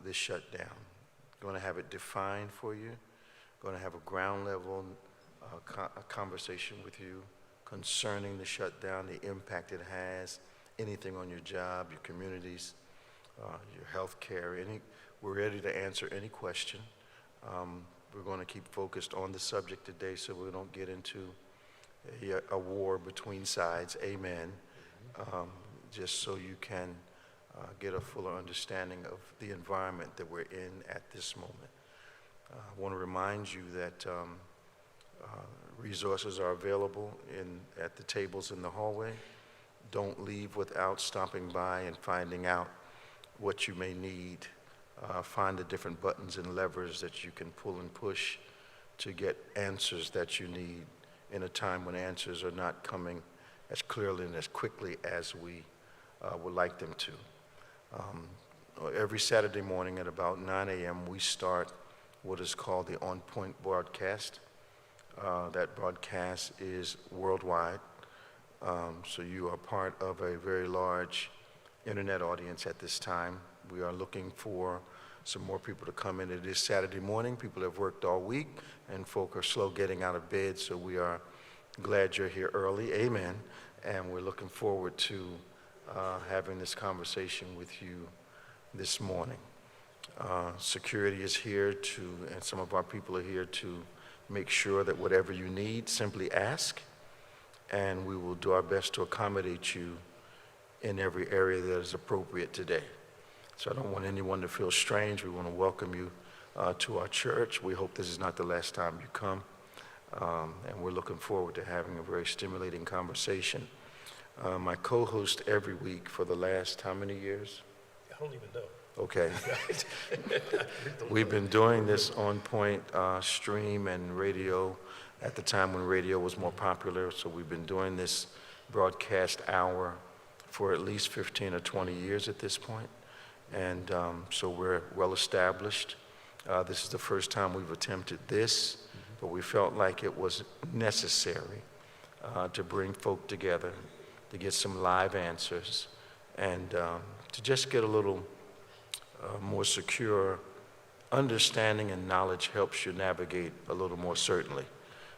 this shutdown. Going to have it defined for you. Going to have a ground level a conversation with you concerning the shutdown, the impact it has, anything on your job, your communities, your health care. We're ready to answer any question. We're going to keep focused on the subject today so we don't get into a war between sides. Amen. Just so you can get a fuller understanding of the environment that we're in at this moment. I want to remind you that resources are available at the tables in the hallway. Don't leave without stopping by and finding out what you may need. Find the different buttons and levers that you can pull and push to get answers that you need in a time when answers are not coming as clearly and as quickly as we would like them to. Every Saturday morning at about 9 a.m. we start what is called the OnPointe broadcast. That broadcast is worldwide, so you are part of a very large internet audience at this time. We are looking for some more people to come in. It is Saturday morning. People have worked all week, and folk are slow getting out of bed, so we are glad you're here early. Amen. And we're looking forward to having this conversation with you this morning. Security is here and some of our people are here to make sure that whatever you need, simply ask, and we will do our best to accommodate you in every area that is appropriate today. So I don't want anyone to feel strange. We want to welcome you to our church. We hope this is not the last time you come, and we're looking forward to having a very stimulating conversation. My co-host every week for the last how many years? I don't even know. Okay. We've been doing this OnPointe stream and radio at the time when radio was more popular, so we've been doing this broadcast hour for at least 15 or 20 years at this point. And so we're well established. This is the first time we've attempted this, but we felt like it was necessary to bring folk together, to get some live answers, and to just get a little more secure understanding, and knowledge helps you navigate a little more certainly.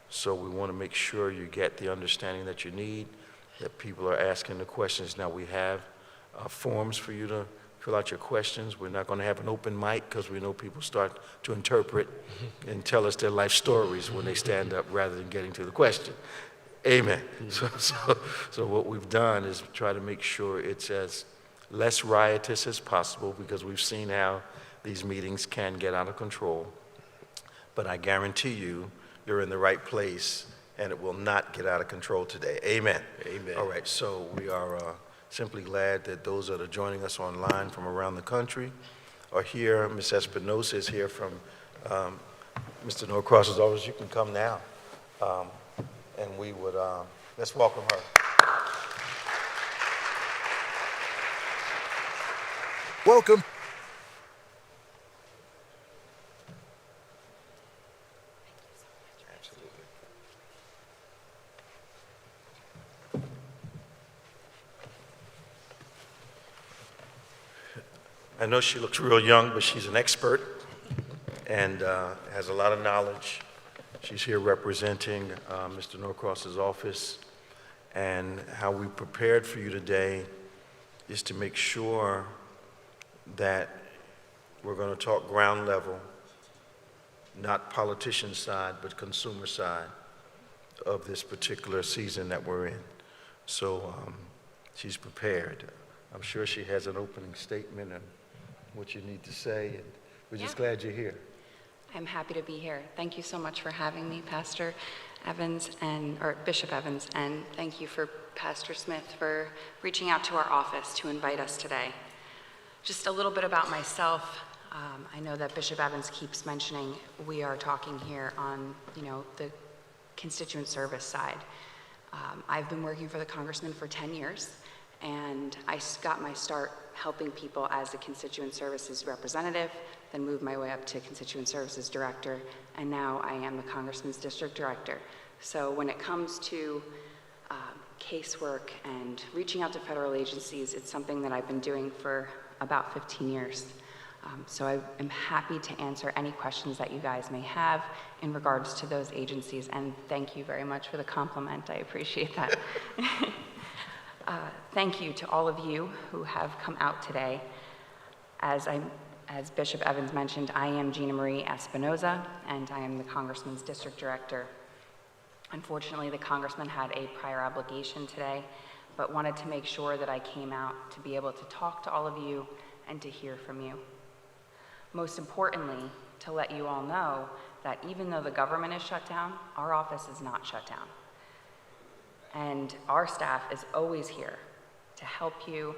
So we want to make sure you get the understanding that you need, that people are asking the questions. Now we have forms for you to fill out your questions. We're not going to have an open mic because we know people start to interpret and tell us their life stories when they stand up rather than getting to the question. Amen. So what we've done is try to make sure it's as less riotous as possible, because we've seen how these meetings can get out of control. But I guarantee you're in the right place, and it will not get out of control today. Amen. Amen. All right, so we are simply glad that those that are joining us online from around the country are here. Ms. Espinoza is here from Mr. Norcross's office. You can come now. And we would, let's welcome her. Welcome. Absolutely. I know she looks real young, but she's an expert and has a lot of knowledge. She's here representing Mr. Norcross's office, and how we prepared for you today is to make sure that we're going to talk ground level, not politician side, but consumer side of this particular season that we're in. So she's prepared. I'm sure she has an opening statement and what you need to say, and we're just glad you're here. I'm happy to be here. Thank you so much for having me, Pastor Evans or Bishop Evans, and thank you for Pastor Smith for reaching out to our office to invite us today. Just a little bit about myself. I know that Bishop Evans keeps mentioning we are talking here on, the constituent service side. I've been working for the Congressman for 10 years, and I got my start helping people as a constituent services representative, then moved my way up to constituent services director, and now I am the Congressman's district director. So when it comes to casework and reaching out to federal agencies, it's something that I've been doing for about 15 years. So I am happy to answer any questions that you guys may have in regards to those agencies, and thank you very much for the compliment. I appreciate that. Thank you to all of you who have come out today. As Bishop Evans mentioned, I am Gina Espinoza, and I am the Congressman's District Director. Unfortunately, the Congressman had a prior obligation today, but wanted to make sure that I came out to be able to talk to all of you and to hear from you. Most importantly, to let you all know that even though the government is shut down, our office is not shut down. And our staff is always here to help you,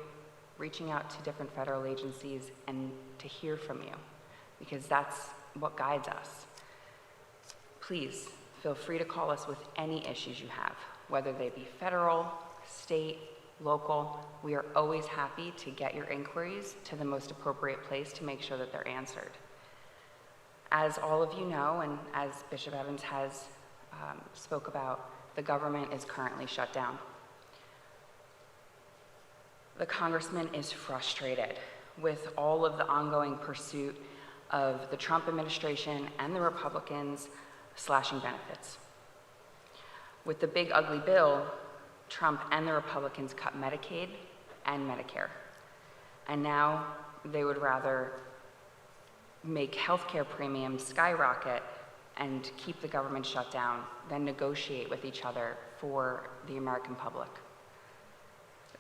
reaching out to different federal agencies and to hear from you, because that's what guides us. Please feel free to call us with any issues you have, whether they be federal, state, local. We are always happy to get your inquiries to the most appropriate place to make sure that they're answered. As all of you know, and as Bishop Evans has spoke about, the government is currently shut down. The Congressman is frustrated with all of the ongoing pursuit of the Trump administration and the Republicans slashing benefits. With the big ugly bill, Trump and the Republicans cut Medicaid and Medicare. And now they would rather make healthcare premiums skyrocket and keep the government shut down than negotiate with each other for the American public.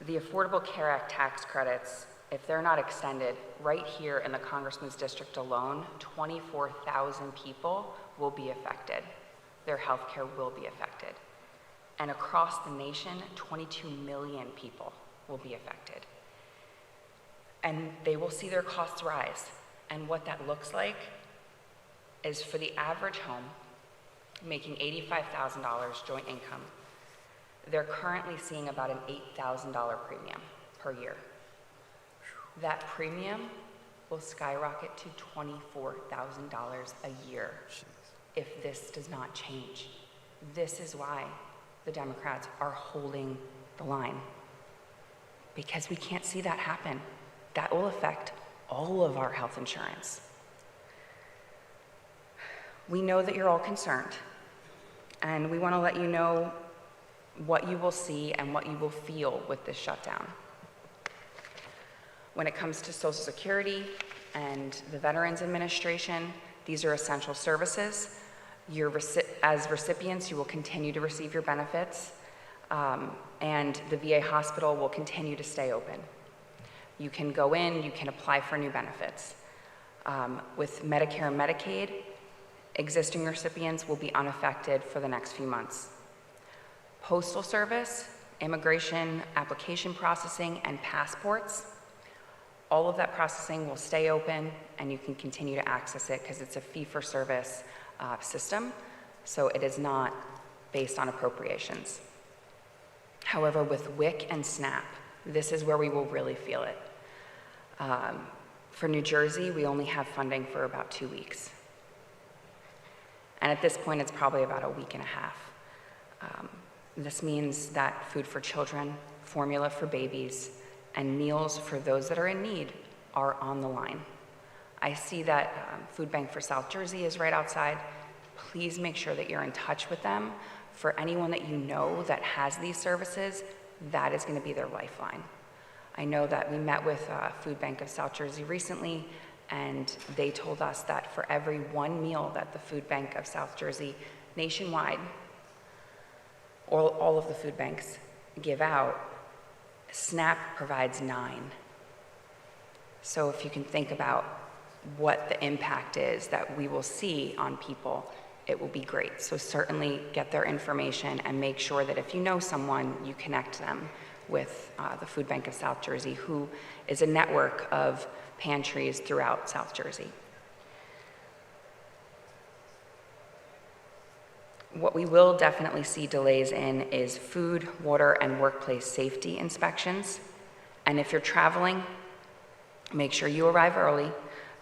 The Affordable Care Act tax credits, if they're not extended, right here in the Congressman's district alone, 24,000 people will be affected. Their health care will be affected. And across the nation, 22 million people will be affected. And they will see their costs rise. And what that looks like is for the average home making $85,000 joint income, they're currently seeing about an $8,000 premium per year. That premium will skyrocket to $24,000 a year if this does not change. This is why the Democrats are holding the line, because we can't see that happen. That will affect all of our health insurance. We know that you're all concerned, and we want to let you know what you will see and what you will feel with this shutdown. When it comes to Social Security and the Veterans Administration, these are essential services. As recipients, you will continue to receive your benefits, and the VA hospital will continue to stay open. You can go in, you can apply for new benefits. With Medicare and Medicaid, existing recipients will be unaffected for the next few months. Postal Service, immigration, application processing, and passports, all of that processing will stay open, and you can continue to access it because it's a fee-for-service system, so it is not based on appropriations. However, with WIC and SNAP, this is where we will really feel it. For New Jersey, we only have funding for about 2 weeks. And at this point, it's probably about a week and a half. This means that food for children, formula for babies, and meals for those that are in need are on the line. I see that Food Bank for South Jersey is right outside. Please make sure that you're in touch with them. For anyone that you know that has these services, that is going to be their lifeline. I know that we met with Food Bank of South Jersey recently, and they told us that for every one meal that the Food Bank of South Jersey nationwide, all of the food banks give out, SNAP provides 9. So if you can think about what the impact is that we will see on people, it will be great. So certainly get their information and make sure that if you know someone, you connect them with the Food Bank of South Jersey, who is a network of pantries throughout South Jersey. What we will definitely see delays in is food, water, and workplace safety inspections. And if you're traveling, make sure you arrive early,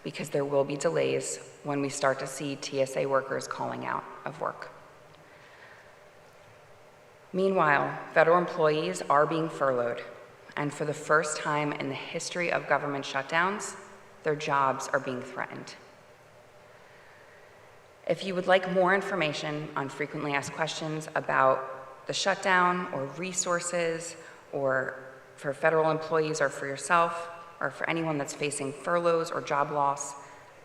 because there will be delays when we start to see TSA workers calling out of work. Meanwhile, federal employees are being furloughed, and for the first time in the history of government shutdowns, Their jobs are being threatened. If you would like more information on frequently asked questions about the shutdown or resources or for federal employees or for yourself or for anyone that's facing furloughs or job loss,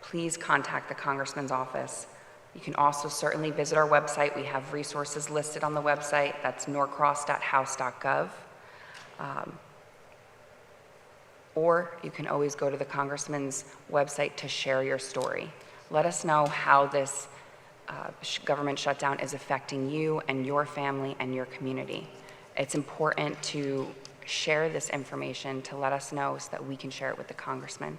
please contact the Congressman's office. You can also certainly visit our website. We have resources listed on the website. That's norcross.house.gov. Or you can always go to the Congressman's website to share your story. Let us know how this government shutdown is affecting you and your family and your community. It's important to share this information to let us know so that we can share it with the Congressman.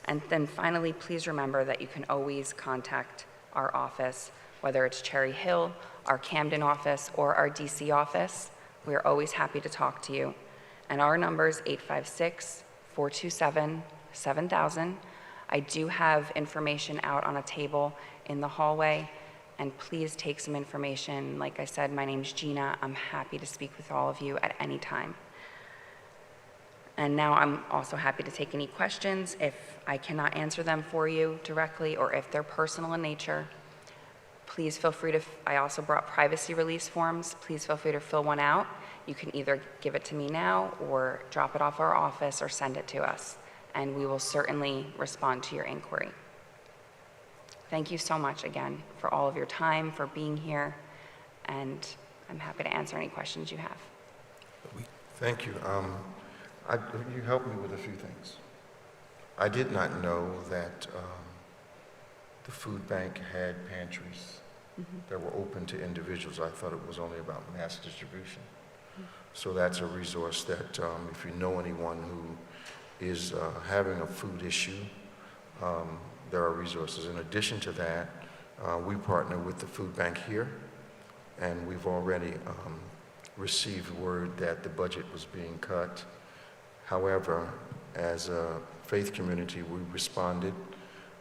And then finally, please remember that you can always contact our office, whether it's Cherry Hill, our Camden office, or our DC office. We are always happy to talk to you. And our number is 856-427-7000. I do have information out on a table in the hallway, and please take some information. Like I said, my name's Gina. I'm happy to speak with all of you at any time. And now I'm also happy to take any questions if I cannot answer them for you directly or if they're personal in nature. Please feel free to, I also brought privacy release forms. Please feel free to fill one out. You can either give it to me now or drop it off our office or send it to us, and we will certainly respond to your inquiry. Thank you so much again for all of your time, for being here, and I'm happy to answer any questions you have. Thank you. You helped me with a few things. I did not know that the food bank had pantries that were open to individuals. I thought it was only about mass distribution. So that's a resource that if you know anyone who is having a food issue, there are resources. In addition to that, we partner with the food bank here, and we've already received word that the budget was being cut. However, as a faith community, we responded.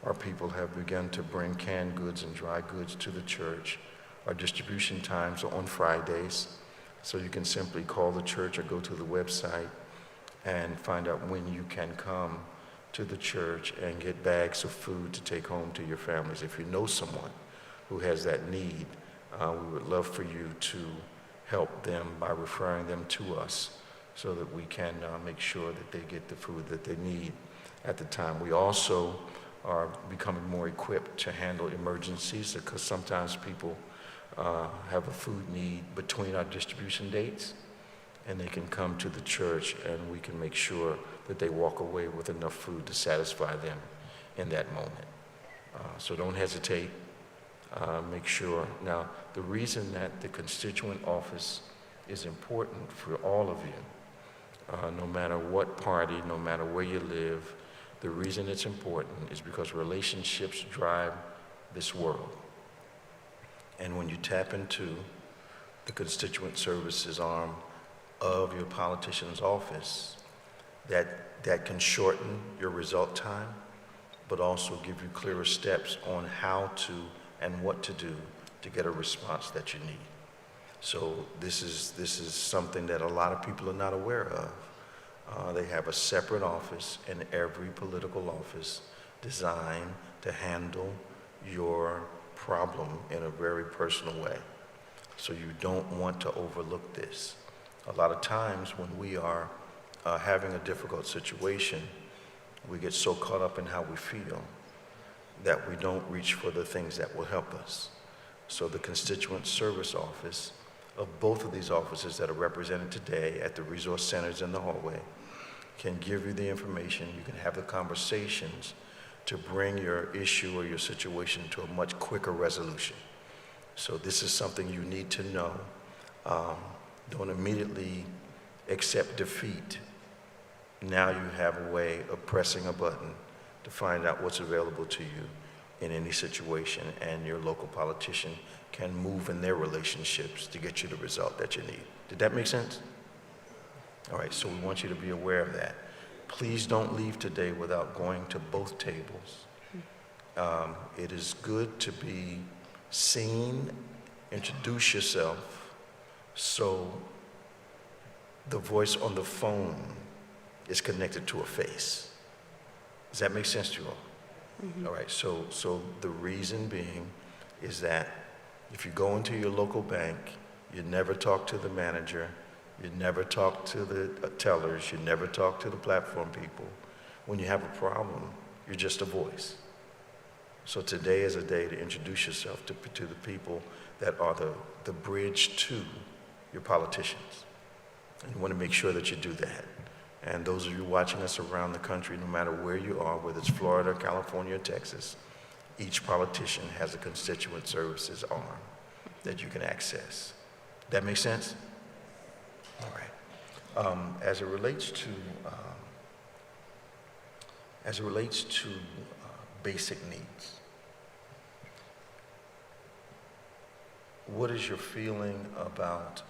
Our people have begun to bring canned goods and dry goods to the church. Our distribution times are on Fridays, so you can simply call the church or go to the website and find out when you can come to the church and get bags of food to take home to your families. If you know someone who has that need, we would love for you to help them by referring them to us so that we can make sure that they get the food that they need at the time. We also are becoming more equipped to handle emergencies because sometimes people have a food need between our distribution dates, and they can come to the church and we can make sure that they walk away with enough food to satisfy them in that moment. So don't hesitate. Make sure. Now, the reason that the constituent office is important for all of you, no matter what party, no matter where you live, the reason it's important is because relationships drive this world. And when you tap into the constituent services arm of your politician's office, that can shorten your result time, but also give you clearer steps on how to and what to do to get a response that you need. So this is something that a lot of people are not aware of. They have a separate office in every political office designed to handle your problem in a very personal way. So you don't want to overlook this. A lot of times when we are having a difficult situation, we get so caught up in how we feel that we don't reach for the things that will help us. So the constituent service office of both of these offices that are represented today at the resource centers in the hallway can give you the information. You can have the conversations to bring your issue or your situation to a much quicker resolution. So this is something you need to know. Don't immediately accept defeat. Now you have a way of pressing a button to find out what's available to you in any situation, and your local politician can move in their relationships to get you the result that you need. Did that make sense? All right, so we want you to be aware of that. Please don't leave today without going to both tables. It is good to be seen, introduce yourself, so the voice on the phone is connected to a face. Does that make sense to you all? All right, so the reason being is that if you go into your local bank, you never talk to the manager, you never talk to the tellers, you never talk to the platform people. When you have a problem, you're just a voice. So today is a day to introduce yourself to the people that are the bridge to your politicians. And you want to make sure that you do that. And those of you watching us around the country, no matter where you are, whether it's Florida, California, or Texas, each politician has a constituent services arm that you can access. That make sense? All right. As it relates to basic needs, what is your feeling about?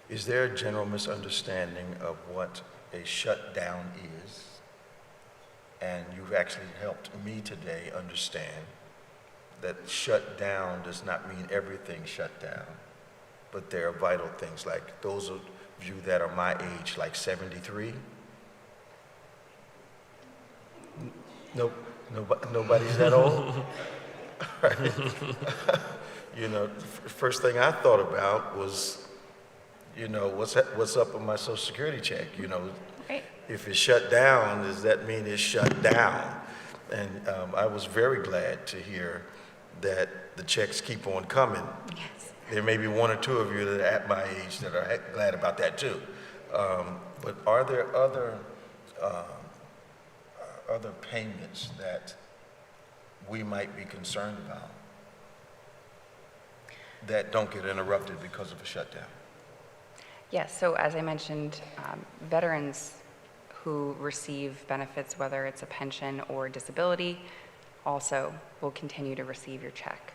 Is there a general misunderstanding of what a shutdown is? And you've actually helped me today understand that shut down does not mean everything shut down, but there are vital things, like those of you that are my age, like 73. Nobody's that old? Right. You know, first thing I thought about was, you know, what's up with my Social Security check? You know, Right. if it's shut down, does that mean it's shut down? And I was very glad to hear that the checks keep on coming. Yes. There may be one or two of you that are at my age that are glad about that too. But are there other payments that we might be concerned about that don't get interrupted because of a shutdown? Yes, so as I mentioned, veterans who receive benefits, whether it's a pension or disability, also will continue to receive your check.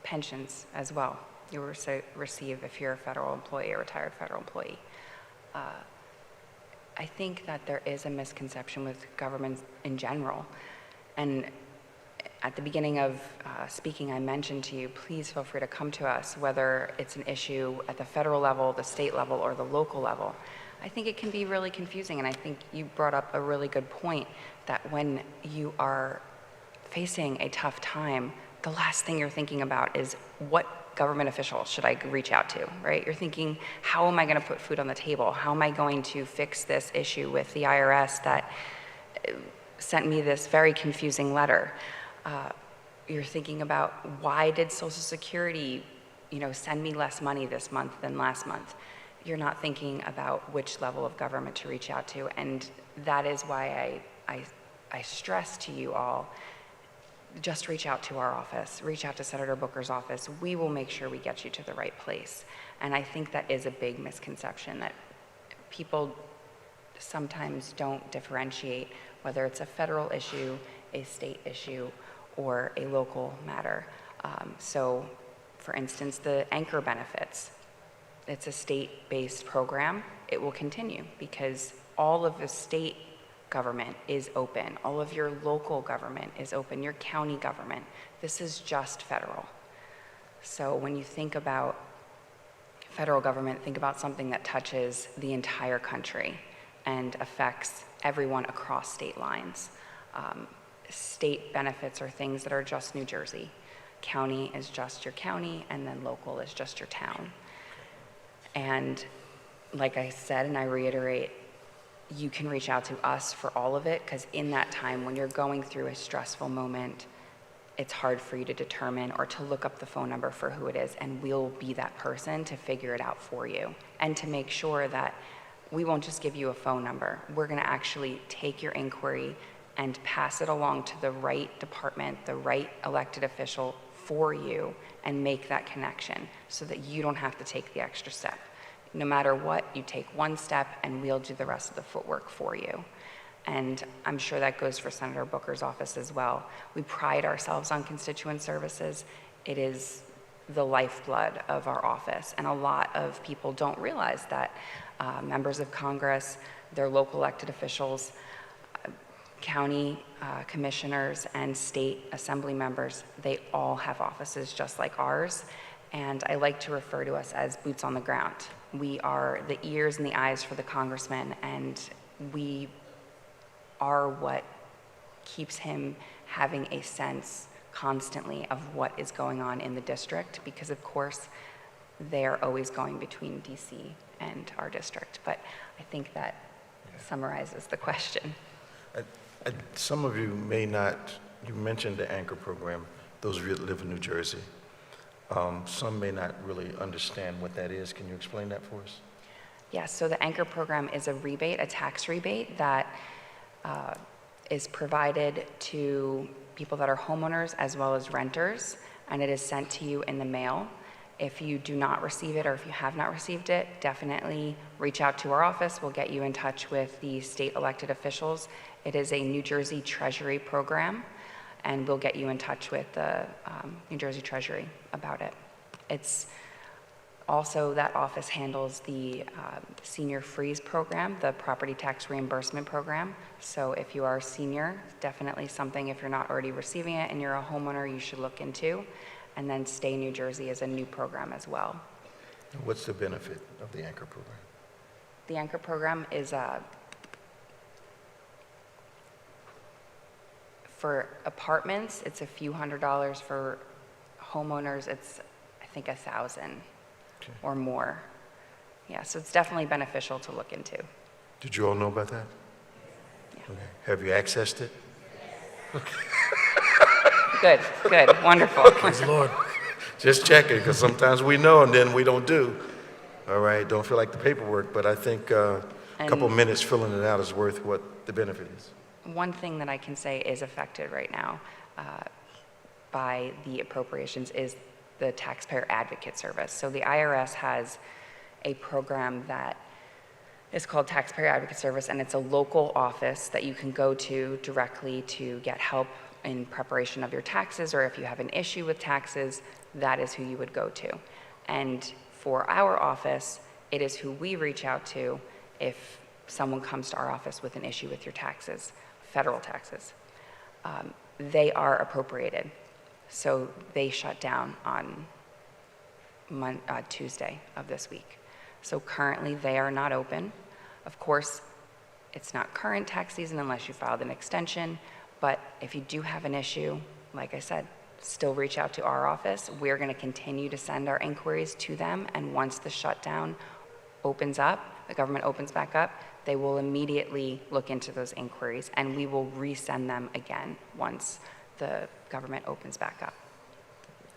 Pensions as well, you will receive if you're a federal employee or retired federal employee. I think that there is a misconception with government in general. And at the beginning of speaking, I mentioned to you, please feel free to come to us, whether it's an issue at the federal level, the state level, or the local level. I think it can be really confusing, and I think you brought up a really good point that when you are facing a tough time, the last thing you're thinking about is what government official should I reach out to, right? You're thinking, how am I going to put food on the table? How am I going to fix this issue with the IRS that sent me this very confusing letter? You're thinking about, why did Social Security, send me less money this month than last month? You're not thinking about which level of government to reach out to, and that is why I stress to you all, just reach out to our office, reach out to Senator Booker's office. We will make sure we get you to the right place. And I think that is a big misconception, that people sometimes don't differentiate whether it's a federal issue, a state issue, or a local matter. So, for instance, the anchor benefits, it's a state-based program. It will continue because all of the state government is open. All of your local government is open, your county government. This is just federal. So when you think about federal government, think about something that touches the entire country and affects everyone across state lines. State benefits are things that are just New Jersey. County is just your county, and then local is just your town. And like I said, and I reiterate, you can reach out to us for all of it, because in that time when you're going through a stressful moment, it's hard for you to determine or to look up the phone number for who it is, and we'll be that person to figure it out for you and to make sure that we won't just give you a phone number. We're going to actually take your inquiry and pass it along to the right department, the right elected official for you, and make that connection so that you don't have to take the extra step. No matter what, you take one step and we'll do the rest of the footwork for you. And I'm sure that goes for Senator Booker's office as well. We pride ourselves on constituent services. It is the lifeblood of our office. And a lot of people don't realize that members of Congress, their local elected officials, county commissioners, and state assembly members, they all have offices just like ours. And I like to refer to us as boots on the ground. We are the ears and the eyes for the congressman, and we are what keeps him having a sense constantly of what is going on in the district, because of course they are always going between DC and our district. But I think that summarizes the question. Some of you may not, you mentioned the anchor program, those of you that live in New Jersey. Some may not really understand what that is. Can you explain that for us? Yes, so the anchor program is a rebate, a tax rebate that is provided to people that are homeowners as well as renters, and it is sent to you in the mail. If you do not receive it, or if you have not received it, definitely reach out to our office. We'll get you in touch with the state elected officials. It is a New Jersey Treasury program, and we'll get you in touch with the New Jersey Treasury about it. It's also, that office handles the senior freeze program, the property tax reimbursement program. So if you are a senior, definitely something, if you're not already receiving it and you're a homeowner, you should look into. And then Stay New Jersey is a new program as well. What's the benefit of the anchor program? The anchor program is for apartments, it's a few $100s. For homeowners, it's, I think, $1,000 or more. Yeah, so it's definitely beneficial to look into. Did you all know about that? Yeah. Okay. Have you accessed it? Good, wonderful. Praise the Lord. Just checking, because sometimes we know and then we don't do. All right, don't feel like the paperwork, but I think a couple minutes filling it out is worth what the benefit is. One thing that I can say is affected right now by the appropriations is the Taxpayer Advocate Service. So the IRS has a program that is called Taxpayer Advocate Service, and it's a local office that you can go to directly to get help in preparation of your taxes, or if you have an issue with taxes, that is who you would go to. And for our office, it is who we reach out to if someone comes to our office with an issue with your taxes, federal taxes. They are appropriated, so they shut down on Tuesday of this week. So currently they are not open. Of course, it's not current tax season unless you filed an extension, but if you do have an issue, like I said, still reach out to our office. We're going to continue to send our inquiries to them, and once the shutdown opens up, the government opens back up, they will immediately look into those inquiries, and we will resend them again once the government opens back up.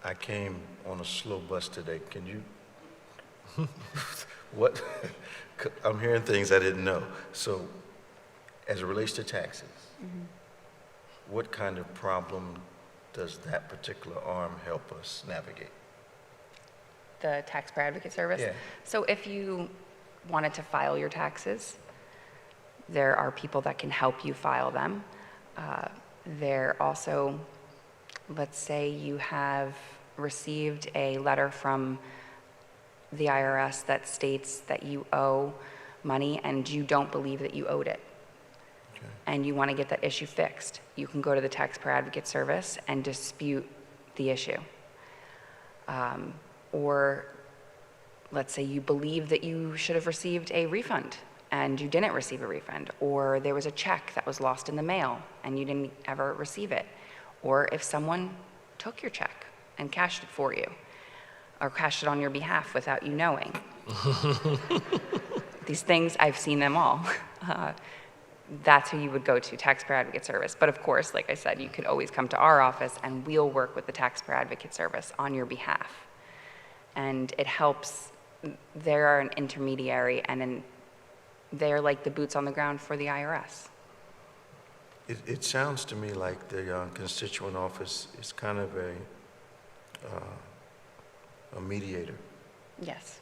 I came on a slow bus today. Can you? What? I'm hearing things I didn't know. So, as it relates to taxes, what kind of problem does that particular arm help us navigate? The Taxpayer Advocate Service? Yeah. So if you wanted to file your taxes, there are people that can help you file them. There also, let's say you have received a letter from the IRS that states that you owe money and you don't believe that you owed it, and you want to get that issue fixed. You can go to the Taxpayer Advocate Service and dispute the issue. Or let's say you believe that you should have received a refund and you didn't receive a refund, or there was a check that was lost in the mail and you didn't ever receive it, or if someone took your check and cashed it for you, or cashed it on your behalf without you knowing. These things, I've seen them all. That's who you would go to, Taxpayer Advocate Service. But of course, like I said, you could always come to our office and we'll work with the Taxpayer Advocate Service on your behalf. And it helps, they're an intermediary, and they're like the boots on the ground for the IRS. It sounds to me like the constituent office is kind of a mediator. Yes.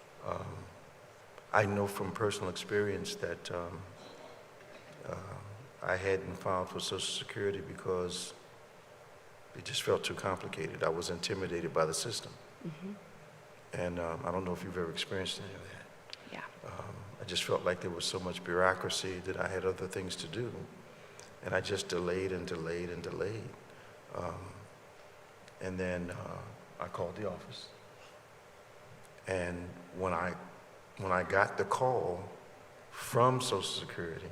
I know from personal experience that I hadn't filed for Social Security because it just felt too complicated. I was intimidated by the system. And I don't know if you've ever experienced any of that. Yeah. I just felt like there was so much bureaucracy that I had other things to do. And I just delayed and delayed and delayed. And then I called the office. And when I got the call from Social Security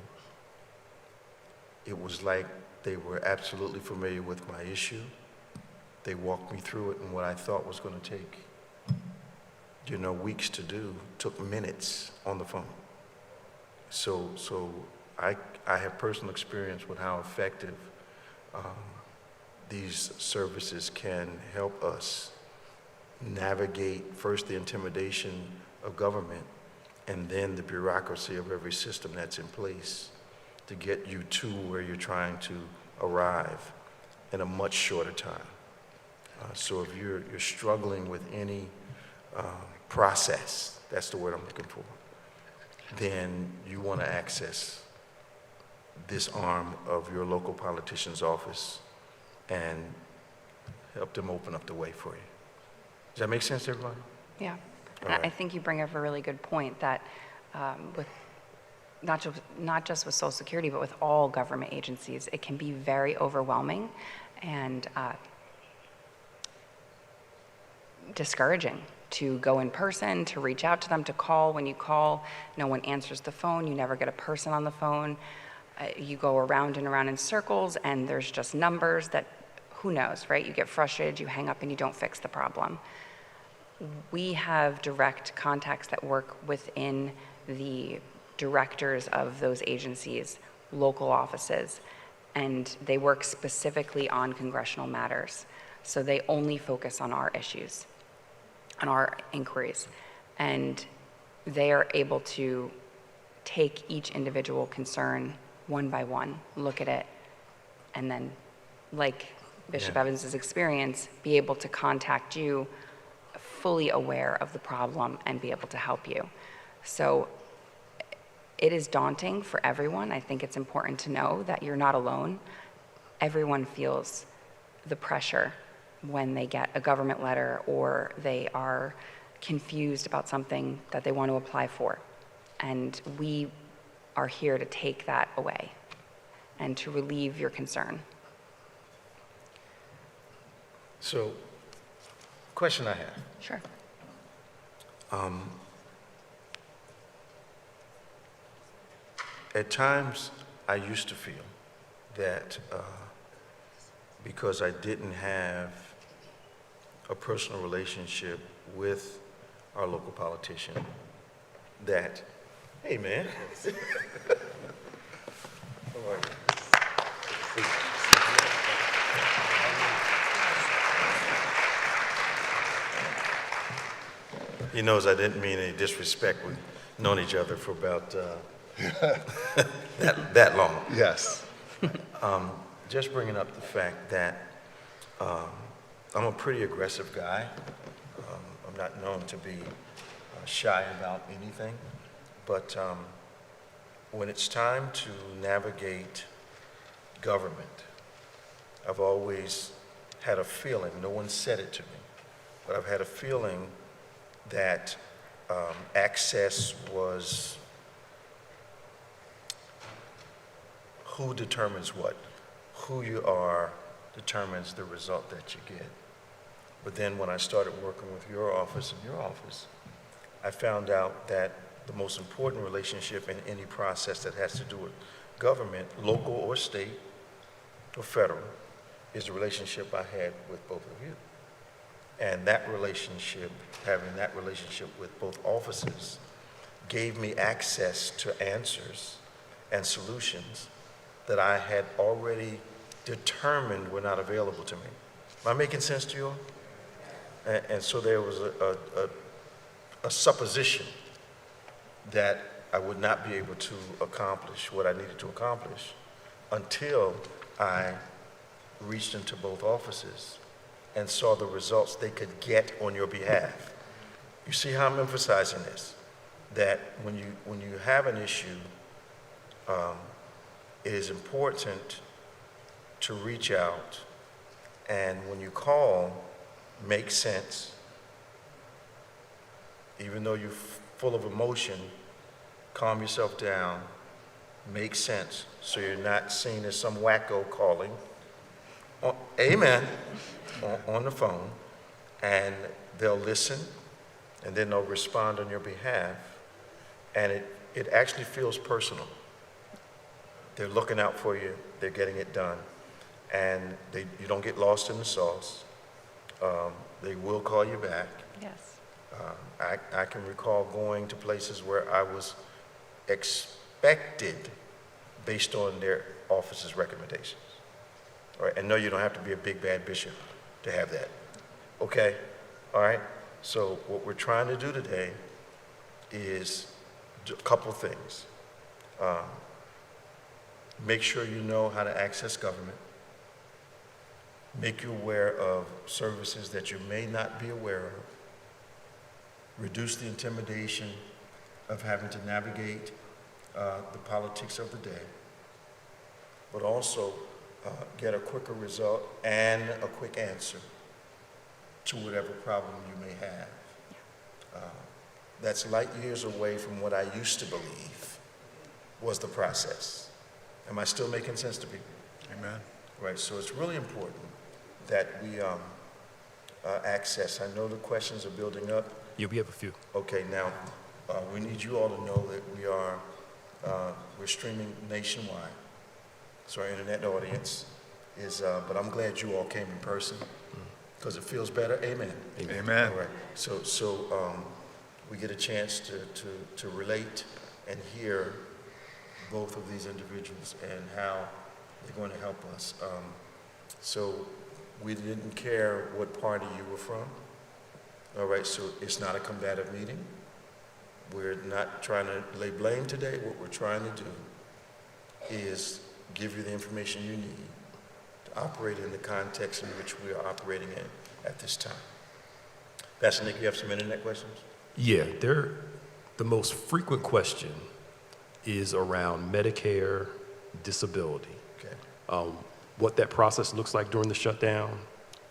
it was like they were absolutely familiar with my issue. They walked me through it, and what I thought was going to take, weeks to do, took minutes on the phone. So I have personal experience with how effective these services can help us navigate first the intimidation of government and then the bureaucracy of every system that's in place to get you to where you're trying to arrive in a much shorter time. So if you're struggling with any process, that's the word I'm looking for, then you want to access this arm of your local politician's office and help them open up the way for you. Does that make sense to everybody? Yeah. All right. I think you bring up a really good point that with not just with Social Security, but with all government agencies, it can be very overwhelming and discouraging to go in person, to reach out to them, to call. When you call, no one answers the phone. You never get a person on the phone. You go around and around in circles, and there's just numbers that, who knows, right? You get frustrated, you hang up, and you don't fix the problem. We have direct contacts that work within the directors of those agencies, local offices, and they work specifically on congressional matters. So they only focus on our issues, on our inquiries, and they are able to take each individual concern one by one, look at it, and then, like Bishop Evans's experience, be able to contact you fully aware of the problem and be able to help you. So it is daunting for everyone. I think it's important to know that you're not alone. Everyone feels the pressure when they get a government letter or they are confused about something that they want to apply for. And we are here to take that away and to relieve your concern. So, question I have. Sure. At times, I used to feel that because I didn't have a personal relationship with our local politician, that, hey man. How are you? He knows I didn't mean any disrespect. We've known each other for about that long. Yes. Just bringing up the fact that I'm a pretty aggressive guy. I'm not known to be shy about anything, but when it's time to navigate government, I've always had a feeling, no one said it to me, but I've had a feeling that access was who determines what. Who you are determines the result that you get. But then when I started working with your office and your office, I found out that the most important relationship in any process that has to do with government, local or state or federal, is the relationship I had with both of you. And that relationship, having that relationship with both offices, gave me access to answers and solutions that I had already determined were not available to me. Am I making sense to you all? And so there was a supposition that I would not be able to accomplish what I needed to accomplish until I reached into both offices and saw the results they could get on your behalf. You see how I'm emphasizing this? That when you have an issue, it is important to reach out, and when you call, make sense. Even though you're full of emotion, calm yourself down, make sense, so you're not seen as some wacko calling, amen, on the phone, and they'll listen, and then they'll respond on your behalf, and it actually feels personal. they're looking out for you, they're getting it done, and you don't get lost in the sauce. They will call you back. Yes. I can recall going to places where I was expected based on their office's recommendations. All right, and no, you don't have to be a big bad bishop to have that. Okay, all right? So what we're trying to do today is a couple things. Make sure you know how to access government. Make you aware of services that you may not be aware of. Reduce the intimidation of having to navigate the politics of the day, but also get a quicker result and a quick answer to whatever problem you may have. That's light years away from what I used to believe was the process. Am I still making sense to people? Amen. Right, so it's really important that we access. I know the questions are building up. Yeah, we have a few. Okay, now, we need you all to know that we're streaming nationwide. So our internet audience is, but I'm glad you all came in person because it feels better. Amen. Amen. All right, so we get a chance to relate and hear both of these individuals and how they're going to help us. So we didn't care what party you were from. All right, so it's not a combative meeting. We're not trying to lay blame today. What we're trying to do is give you the information you need to operate in the context in which we are operating in at this time. Pastor Nick, you have some internet questions? Yeah, the most frequent question is around Medicare disability. Okay. What that process looks like during the shutdown,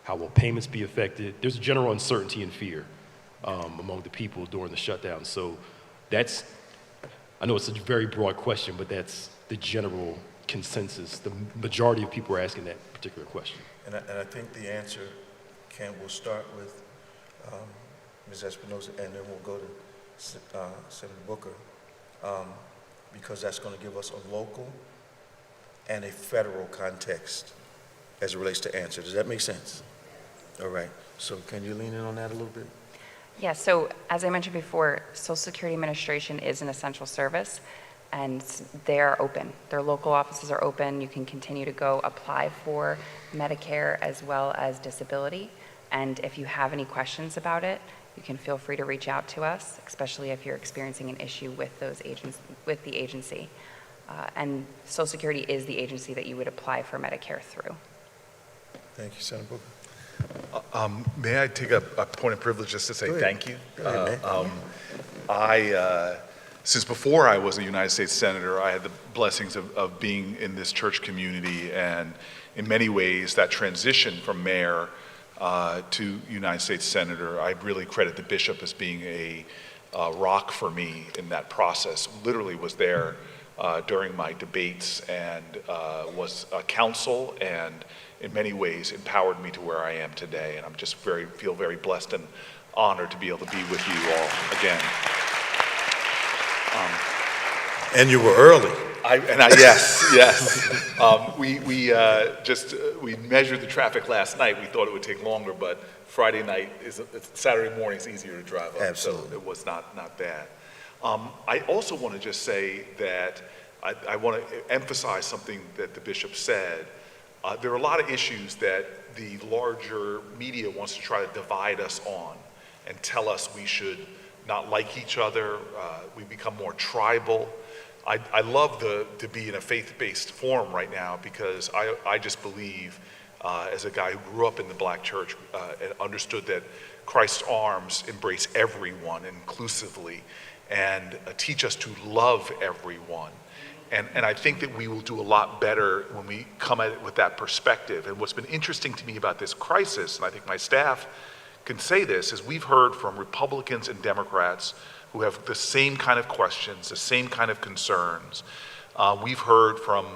how will payments be affected. There's a general uncertainty and fear among the people during the shutdown. So I know it's a very broad question, but that's the general consensus. The majority of people are asking that particular question. And I think the answer, Ken, we'll start with Ms. Espinoza, and then we'll go to Senator Booker, because that's going to give us a local and a federal context as it relates to answer. Does that make sense? All right. So can you lean in on that a little bit? Yeah, so as I mentioned before, Social Security Administration is an essential service, and they are open. Their local offices are open. You can continue to go apply for Medicare as well as disability. And if you have any questions about it, you can feel free to reach out to us, especially if you're experiencing an issue with the agency. And Social Security is the agency that you would apply for Medicare through. Thank you, Senator Booker. May I take a point of privilege just to say thank you? Go ahead, man. Since before I was a United States Senator, I had the blessings of being in this church community, and in many ways that transition from mayor to United States Senator, I really credit the bishop as being a rock for me in that process. Literally was there during my debates and was a counsel, and in many ways empowered me to where I am today. And I'm just feel very blessed and honored to be able to be with you all again. And you were early. Yes. We measured the traffic last night. We thought it would take longer, but Friday night Saturday morning is easier to drive up. Absolutely. So it was not bad. I also want to just say that I want to emphasize something that the bishop said. There are a lot of issues that the larger media wants to try to divide us on and tell us we should not like each other. We become more tribal. I love to be in a faith-based forum right now, because I just believe, as a guy who grew up in the black church and understood that Christ's arms embrace everyone inclusively and teach us to love everyone. And I think that we will do a lot better when we come at it with that perspective. And what's been interesting to me about this crisis, and I think my staff can say this, is we've heard from Republicans and Democrats who have the same kind of questions, the same kind of concerns. We've heard from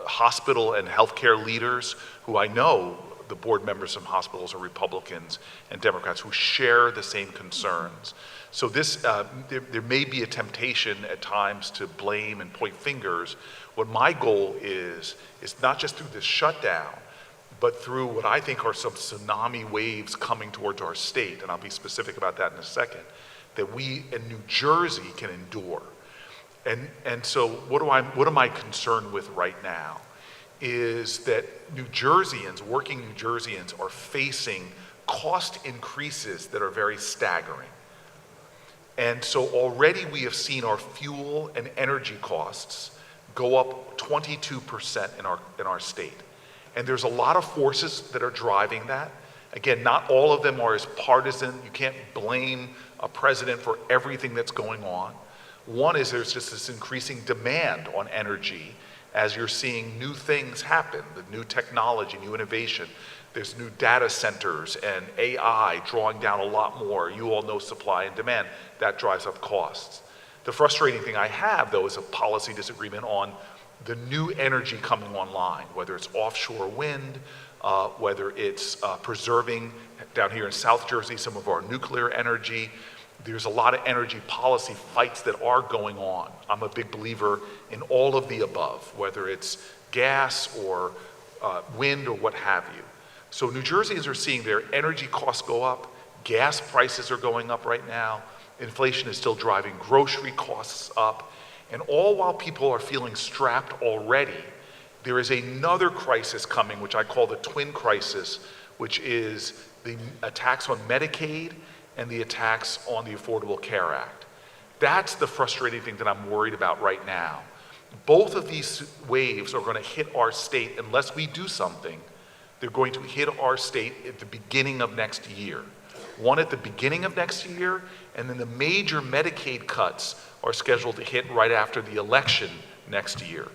hospital and healthcare leaders who I know the board members from hospitals are Republicans and Democrats who share the same concerns. So this, there may be a temptation at times to blame and point fingers. What my goal is not just through this shutdown, but through what I think are some tsunami waves coming towards our state, and I'll be specific about that in a second, that we in New Jersey can endure. And so what am I concerned with right now is that New Jerseyans, working New Jerseyans, are facing cost increases that are very staggering. And so already we have seen our fuel and energy costs go up 22% in our state. And there's a lot of forces that are driving that. Again, not all of them are as partisan. You can't blame a president for everything that's going on. One is there's just this increasing demand on energy as you're seeing new things happen, the new technology, new innovation. There's new data centers and AI drawing down a lot more. You all know supply and demand. That drives up costs. The frustrating thing I have, though, is a policy disagreement on the new energy coming online, whether it's offshore wind, whether it's preserving, down here in South Jersey, some of our nuclear energy. There's a lot of energy policy fights that are going on. I'm a big believer in all of the above, whether it's gas or wind or what have you. So New Jerseyans are seeing their energy costs go up, gas prices are going up right now, inflation is still driving grocery costs up, and all while people are feeling strapped already, there is another crisis coming, which I call the twin crisis, which is the attacks on Medicaid and the attacks on the Affordable Care Act. That's the frustrating thing that I'm worried about right now. Both of these waves are going to hit our state unless we do something. They're going to hit our state at the beginning of next year. One at the beginning of next year, and then the major Medicaid cuts are scheduled to hit right after the election next year.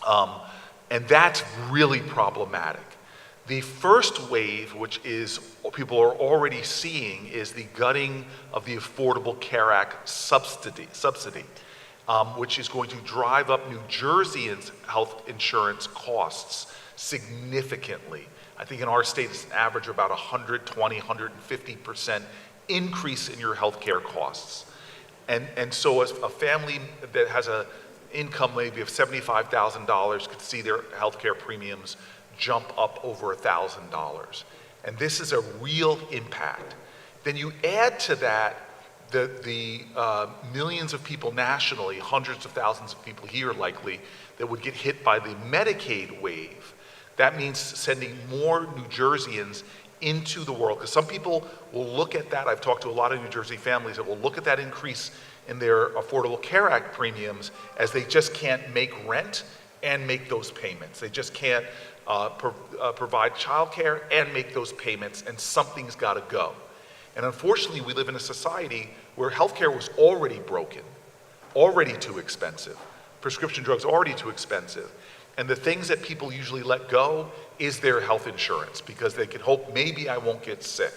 And that's really problematic. The first wave, which is what people are already seeing, is the gutting of the Affordable Care Act subsidy, which is going to drive up New Jerseyans' health insurance costs significantly. I think in our state it's an average of about 120, 150% increase in your health care costs. And so as a family that has an income maybe of $75,000 could see their health care premiums jump up over $1,000. And this is a real impact. Then you add to that the millions of people nationally, hundreds of thousands of people here likely, that would get hit by the Medicaid wave. That means sending more New Jerseyans into the world. Because some people will look at that, I've talked to a lot of New Jersey families that will look at that increase in their Affordable Care Act premiums as they just can't make rent and make those payments. They just can't provide childcare and make those payments, and something's got to go. And unfortunately, we live in a society where healthcare was already broken, already too expensive. Prescription drugs already too expensive. And the things that people usually let go is their health insurance because they can hope maybe I won't get sick.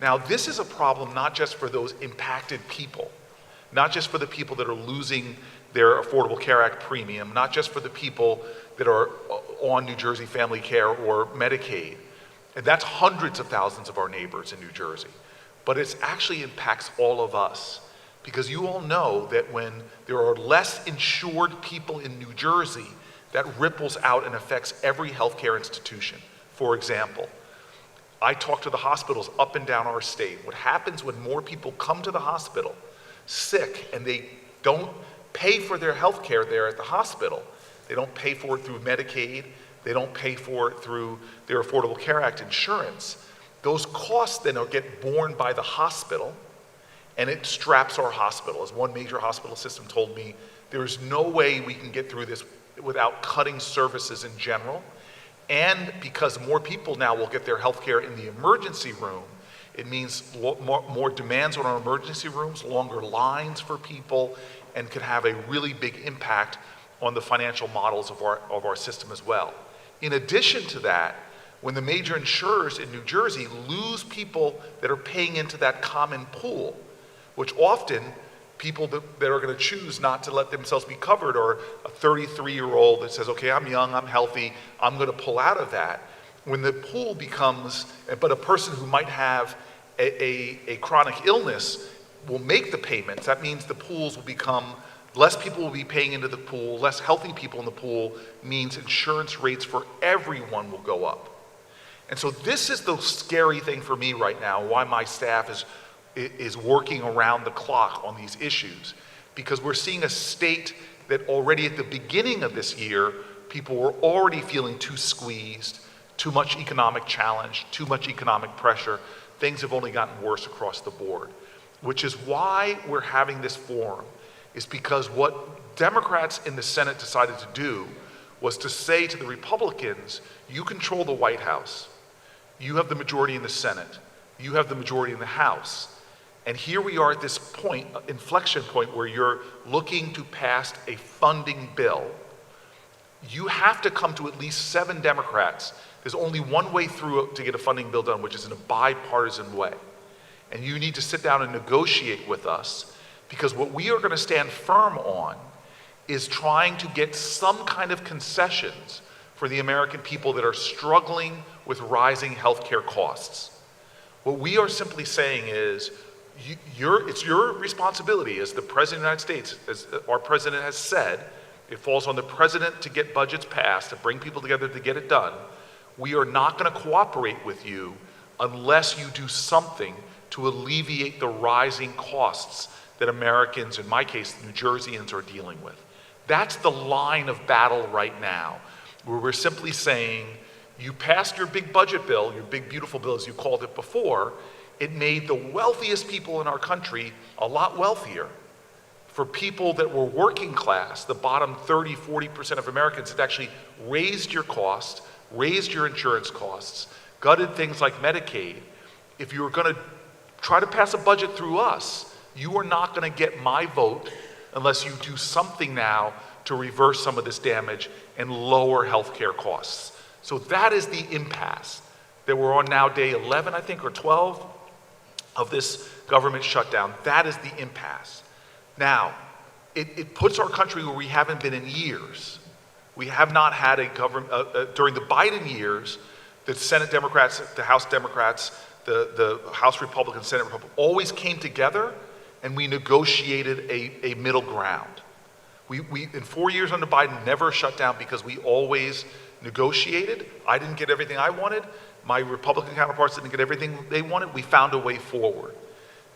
Now, this is a problem not just for those impacted people, not just for the people that are losing their Affordable Care Act premium, not just for the people that are on New Jersey Family Care or Medicaid. And that's hundreds of thousands of our neighbors in New Jersey. But it actually impacts all of us. Because you all know that when there are less insured people in New Jersey, that ripples out and affects every healthcare institution. For example, I talk to the hospitals up and down our state. What happens when more people come to the hospital sick and they don't pay for their healthcare there at the hospital, they don't pay for it through Medicaid, they don't pay for it through their Affordable Care Act insurance, those costs then get borne by the hospital, and it straps our hospital. As one major hospital system told me, there is no way we can get through this without cutting services in general. And because more people now will get their health care in the emergency room, it means more demands on our emergency rooms, longer lines for people, and could have a really big impact on the financial models of our system as well. In addition to that, when the major insurers in New Jersey lose people that are paying into that common pool, which often people that are going to choose not to let themselves be covered, or a 33-year-old that says, okay, I'm young, I'm healthy, I'm going to pull out of that. When the pool becomes, but a person who might have a chronic illness will make the payments, that means the pools will become, less people will be paying into the pool, less healthy people in the pool means insurance rates for everyone will go up. And so this is the scary thing for me right now, why my staff is working around the clock on these issues, because we're seeing a state that already at the beginning of this year, people were already feeling too squeezed, too much economic challenge, too much economic pressure. Things have only gotten worse across the board, which is why we're having this forum, is because what Democrats in the Senate decided to do was to say to the Republicans, you control the White House, you have the majority in the Senate, you have the majority in the House, and here we are at this point, inflection point, where you're looking to pass a funding bill. You have to come to at least 7 Democrats. There's only one way through to get a funding bill done, which is in a bipartisan way. And you need to sit down and negotiate with us, because what we are going to stand firm on is trying to get some kind of concessions for the American people that are struggling with rising healthcare costs. What we are simply saying is, it's your responsibility as the President of the United States, as our President has said, it falls on the President to get budgets passed, to bring people together to get it done. We are not going to cooperate with you unless you do something to alleviate the rising costs that Americans, in my case, New Jerseyans, are dealing with. That's the line of battle right now, where we're simply saying, you passed your big budget bill, your big beautiful bill as you called it before, it made the wealthiest people in our country a lot wealthier. For people that were working class, the bottom 30, 40% of Americans, it actually raised your cost, raised your insurance costs, gutted things like Medicaid. If you were going to try to pass a budget through us, you are not going to get my vote unless you do something now to reverse some of this damage and lower healthcare costs. So that is the impasse that we're on now, day 11, I think, or 12 of this government shutdown. That is the impasse. Now, it puts our country where we haven't been in years. We have not had a government, during the Biden years, the Senate Democrats, the House Democrats, the House Republicans, Senate Republicans, always came together and we negotiated a middle ground. We in 4 years under Biden, never shut down because we always negotiated. I didn't get everything I wanted. My Republican counterparts didn't get everything they wanted. We found a way forward.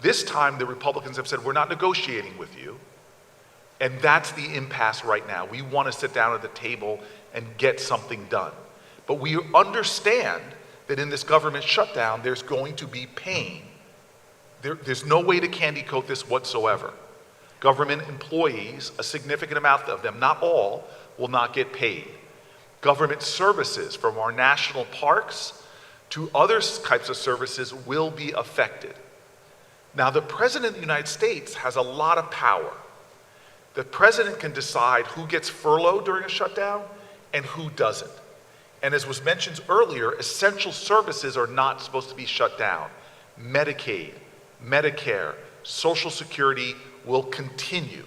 This time, the Republicans have said, we're not negotiating with you. And that's the impasse right now. We want to sit down at the table and get something done. But we understand that in this government shutdown, there's going to be pain. There's no way to candy coat this whatsoever. Government employees, a significant amount of them, not all, will not get paid. Government services, from our national parks to other types of services, will be affected. Now, the President of the United States has a lot of power. The President can decide who gets furloughed during a shutdown and who doesn't. And as was mentioned earlier, essential services are not supposed to be shut down. Medicaid, Medicare, Social Security will continue.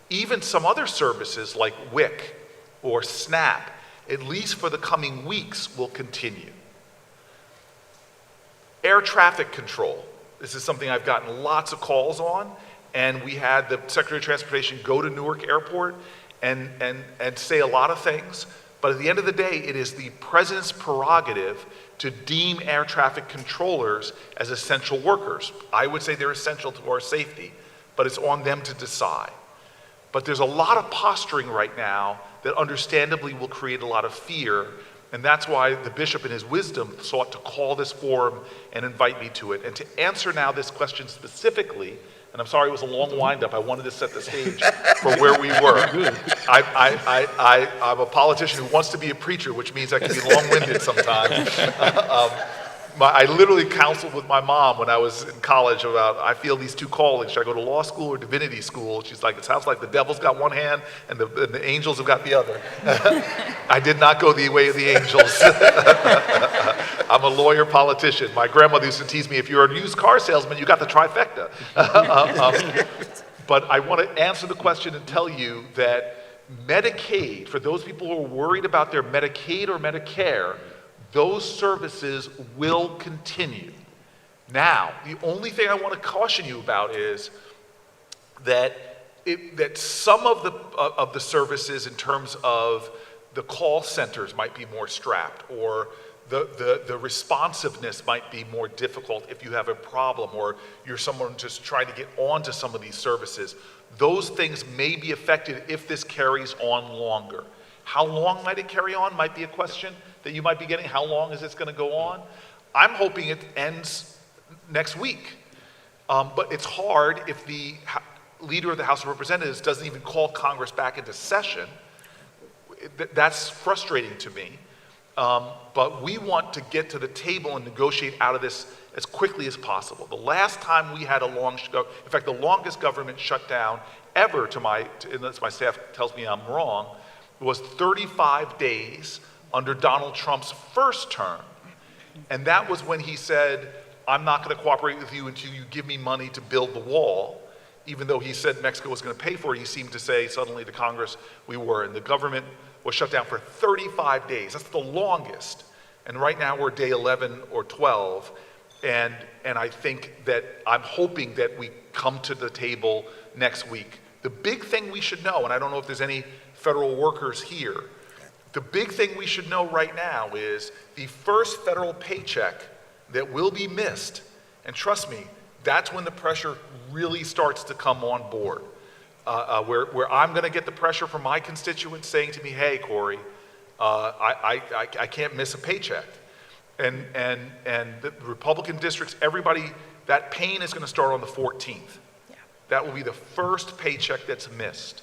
Even some other services like WIC or SNAP, at least for the coming weeks, will continue. Air traffic control. This is something I've gotten lots of calls on, and we had the Secretary of Transportation go to Newark Airport and say a lot of things, but at the end of the day, it is the President's prerogative to deem air traffic controllers as essential workers. I would say they're essential to our safety, but it's on them to decide. But there's a lot of posturing right now that understandably will create a lot of fear, and that's why the bishop in his wisdom sought to call this forum and invite me to it. And to answer now this question specifically, and I'm sorry it was a long wind-up, I wanted to set the stage for where we were. I'm a politician who wants to be a preacher, which means I can be long-winded sometimes. I literally counseled with my mom when I was in college about, I feel these two callings. Should I go to law school or divinity school? She's like, it sounds like the devil's got one hand and the angels have got the other. I did not go the way of the angels. I'm a lawyer politician. My grandmother used to tease me, if you're a used car salesman, you got the trifecta. But I want to answer the question and tell you that Medicaid, for those people who are worried about their Medicaid or Medicare, those services will continue. Now, the only thing I want to caution you about is that some of the services in terms of the call centers might be more strapped, or the responsiveness might be more difficult if you have a problem or you're someone just trying to get onto some of these services. Those things may be affected if this carries on longer. How long might it carry on might be a question that you might be getting. How long is this going to go on? I'm hoping it ends next week. But it's hard if the leader of the House of Representatives doesn't even call Congress back into session. That's frustrating to me. But we want to get to the table and negotiate out of this as quickly as possible. The last time we had in fact, the longest government shutdown ever, unless my staff tells me I'm wrong, was 35 days under Donald Trump's first term. And that was when he said, I'm not going to cooperate with you until you give me money to build the wall. Even though he said Mexico was going to pay for it, he seemed to say suddenly to Congress, we were. And the government was shut down for 35 days. That's the longest. And right now we're day 11 or 12. And I think that I'm hoping that we come to the table next week. The big thing we should know, and I don't know if there's any federal workers here, the big thing we should know right now is the first federal paycheck that will be missed. And trust me, that's when the pressure really starts to come on board. Where I'm going to get the pressure from my constituents saying to me, hey, Cory, I can't miss a paycheck. And the Republican districts, everybody, that pain is going to start on the 14th. Yeah. That will be the first paycheck that's missed.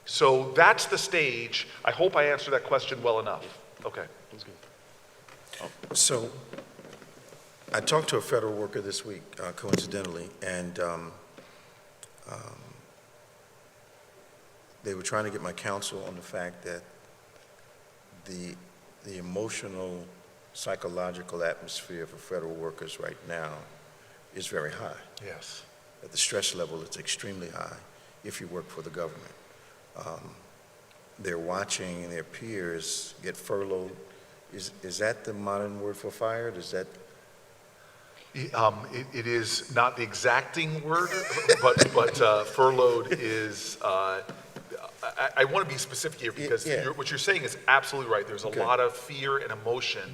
So that's the stage. I hope I answered that question well enough. Okay. That's good. So I talked to a federal worker this week, coincidentally, and they were trying to get my counsel on the fact that the emotional, psychological atmosphere for federal workers right now is very high. Yes. That the stress level is extremely high if you work for the government. They're watching their peers get furloughed. Is that the modern word for fired? Is that? It is not the exacting word, but furloughed is, I want to be specific here because what you're saying is absolutely right. There's a lot of fear and emotion.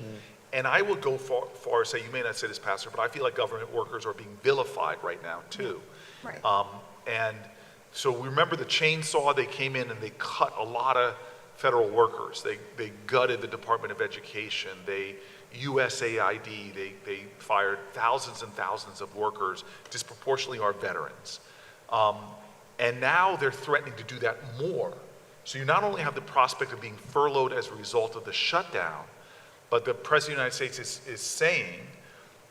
And I will go far as say, you may not say this, Pastor, but I feel like government workers are being vilified right now, too. Right. And so remember the chainsaw, they came in and they cut a lot of federal workers. They gutted the Department of Education. USAID, they fired thousands and thousands of workers, disproportionately our veterans. And now they're threatening to do that more. So you not only have the prospect of being furloughed as a result of the shutdown, but the President of the United States is saying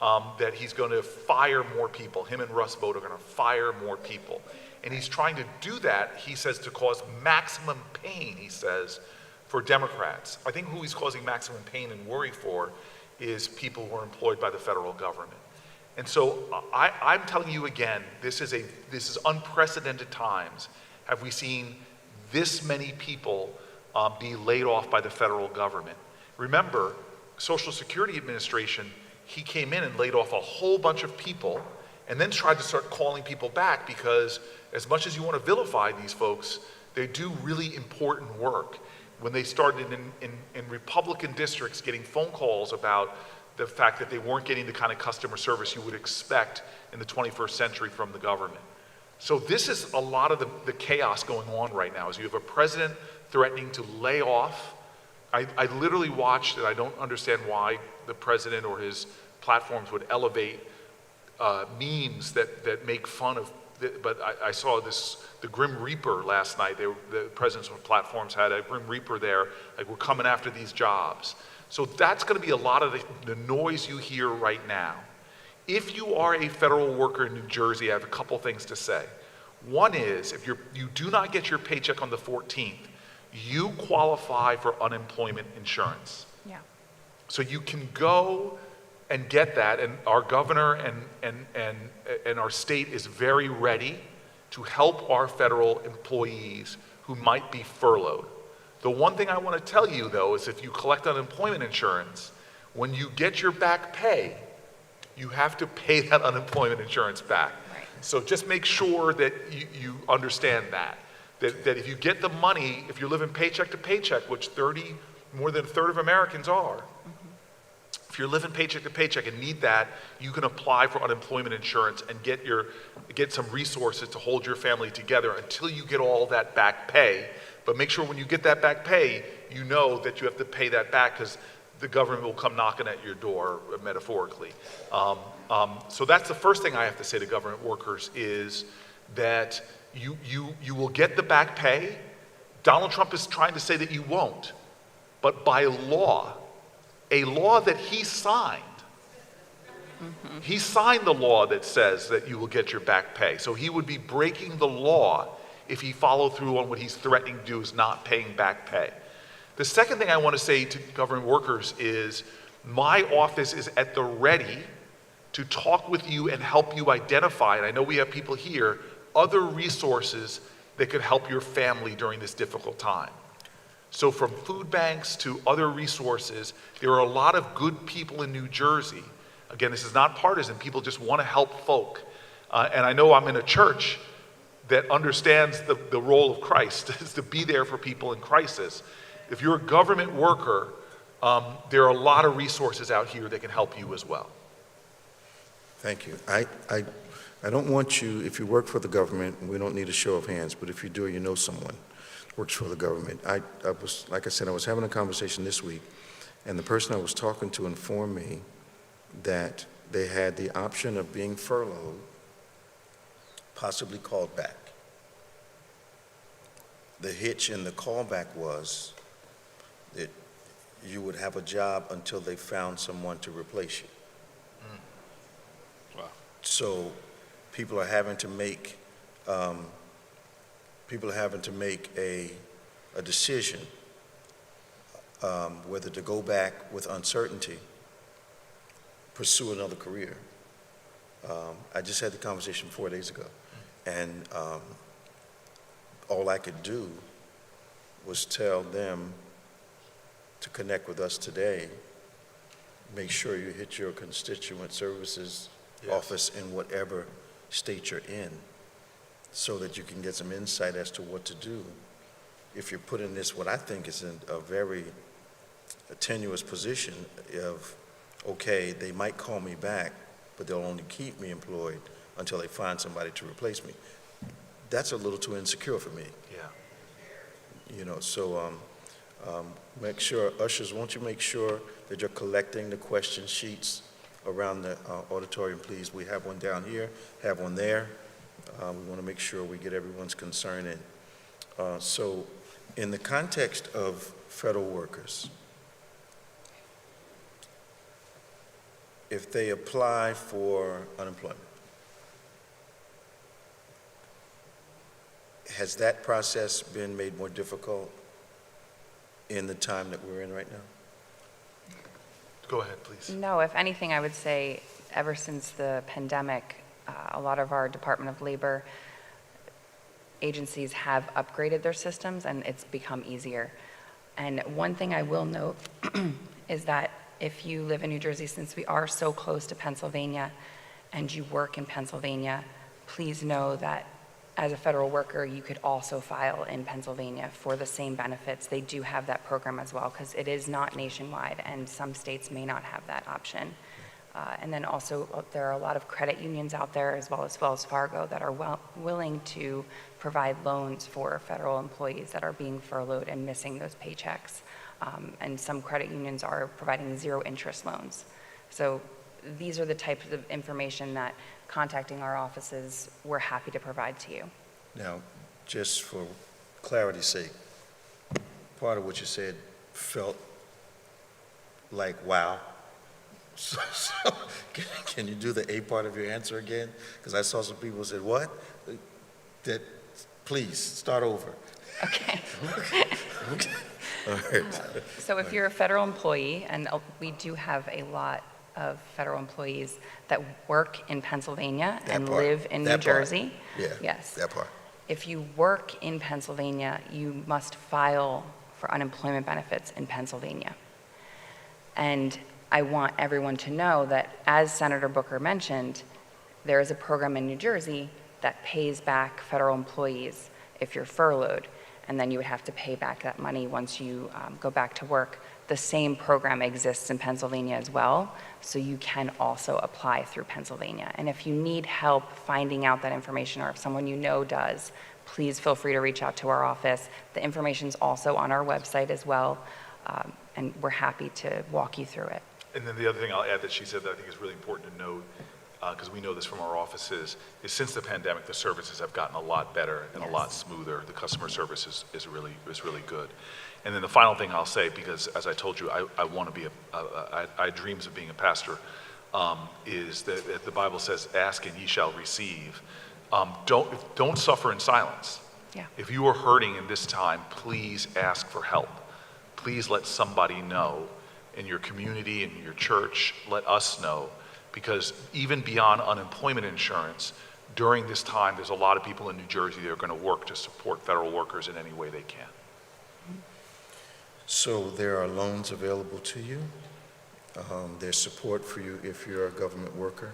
that he's going to fire more people. Him and Russ Vought are going to fire more people. And he's trying to do that, he says, to cause maximum pain, he says, for Democrats. I think who he's causing maximum pain and worry for is people who are employed by the federal government. And so I'm telling you again, this is unprecedented times. Have we seen this many people be laid off by the federal government? Remember, Social Security Administration, he came in and laid off a whole bunch of people and then tried to start calling people back because as much as you want to vilify these folks, they do really important work. When they started in Republican districts getting phone calls about the fact that they weren't getting the kind of customer service you would expect in the 21st century from the government. So this is a lot of the chaos going on right now, is you have a president threatening to lay off. I literally watched, and I don't understand why the president or his platforms would elevate memes that make fun of, but I saw the Grim Reaper last night. The president's platforms had a Grim Reaper there, like we're coming after these jobs. So that's going to be a lot of the noise you hear right now. If you are a federal worker in New Jersey, I have a couple things to say. One is, if you do not get your paycheck on the 14th, you qualify for unemployment insurance. Yeah. So you can go and get that, and our governor and our state is very ready to help our federal employees who might be furloughed. The one thing I want to tell you, though, is if you collect unemployment insurance, when you get your back pay, you have to pay that unemployment insurance back. Right. So just make sure that you understand that. That if you get the money, if you're living paycheck to paycheck, which more than a third of Americans are, if you're living paycheck to paycheck and need that, you can apply for unemployment insurance and get some resources to hold your family together until you get all that back pay. But make sure when you get that back pay, you know that you have to pay that back because the government will come knocking at your door, metaphorically. So that's the first thing I have to say to government workers is that you will get the back pay. Donald Trump is trying to say that you won't. But by law, a law that he signed, he signed the law that says that you will get your back pay. So he would be breaking the law if he followed through on what he's threatening to do is not paying back pay. The second thing I want to say to government workers is my office is at the ready to talk with you and help you identify, and I know we have people here, other resources that could help your family during this difficult time. So from food banks to other resources, there are a lot of good people in New Jersey. Again, this is not partisan. People just want to help folk. And I know I'm in a church that understands the role of Christ is to be there for people in crisis. If you're a government worker, there are a lot of resources out here that can help you as well. Thank you. I don't want you, if you work for the government, and we don't need a show of hands, but if you do, you know someone works for the government. I was, like I said, I was having a conversation this week, and the person I was talking to informed me that they had the option of being furloughed, possibly called back. The hitch in the callback was that you would have a job until they found someone to replace you. Wow. So people are having to make a decision whether to go back with uncertainty, pursue another career. I just had the conversation 4 days ago, and all I could do was tell them to connect with us today. Make sure you hit your constituent services office in whatever state you're in, so that you can get some insight as to what to do if you're put in this, what I think is in a very tenuous position of, okay, they might call me back, but they'll only keep me employed until they find somebody to replace me. That's a little too insecure for me. Yeah. You know, so make sure, ushers, won't you make sure that you're collecting the question sheets around the auditorium, please? We have one down here, have one there. We want to make sure we get everyone's concern in. So in the context of federal workers, if they apply for unemployment, has that process been made more difficult in the time that we're in right now? Go ahead, please. No, if anything, I would say ever since the pandemic, a lot of our Department of Labor agencies have upgraded their systems and it's become easier. And one thing I will note is that if you live in New Jersey, since we are so close to Pennsylvania and you work in Pennsylvania, please know that as a federal worker, you could also file in Pennsylvania for the same benefits. They do have that program as well because it is not nationwide and some states may not have that option. And then also there are a lot of credit unions out there as well as Wells Fargo that are willing to provide loans for federal employees that are being furloughed and missing those paychecks. And some credit unions are providing zero interest loans. So these are the types of information that contacting our offices, we're happy to provide to you. Now, just for clarity's sake, part of what you said felt like, wow. So can you do the A part of your answer again? Because I saw some people said, what? That, please, start over. Okay. Okay. All right. So if you're a federal employee, and we do have a lot of federal employees that work in Pennsylvania That and part. live in New That part. Jersey. Yeah, Yes. that part. If you work in Pennsylvania, you must file for unemployment benefits in Pennsylvania. And I want everyone to know that, as Senator Booker mentioned, there is a program in New Jersey that pays back federal employees if you're furloughed, and then you would have to pay back that money once you go back to work. The same program exists in Pennsylvania as well, so you can also apply through Pennsylvania. And if you need help finding out that information, or if someone you know does, please feel free to reach out to our office. The information's also on our website as well, and we're happy to walk you through it. And then the other thing I'll add that she said that I think is really important to note, because we know this from our offices, is since the pandemic, the services have gotten a lot better and a lot smoother. The customer service is really good. And then the final thing I'll say, because as I told you, I want to be I dreams of being a pastor, is that the Bible says, "Ask and ye shall receive." Don't suffer in silence. Yeah. If you are hurting in this time, please ask for help. Please let somebody know in your community, in your church. Let us know. Because even beyond unemployment insurance, during this time, there's a lot of people in New Jersey that are going to work to support federal workers in any way they can. So there are loans available to you. There's support for you if you're a government worker.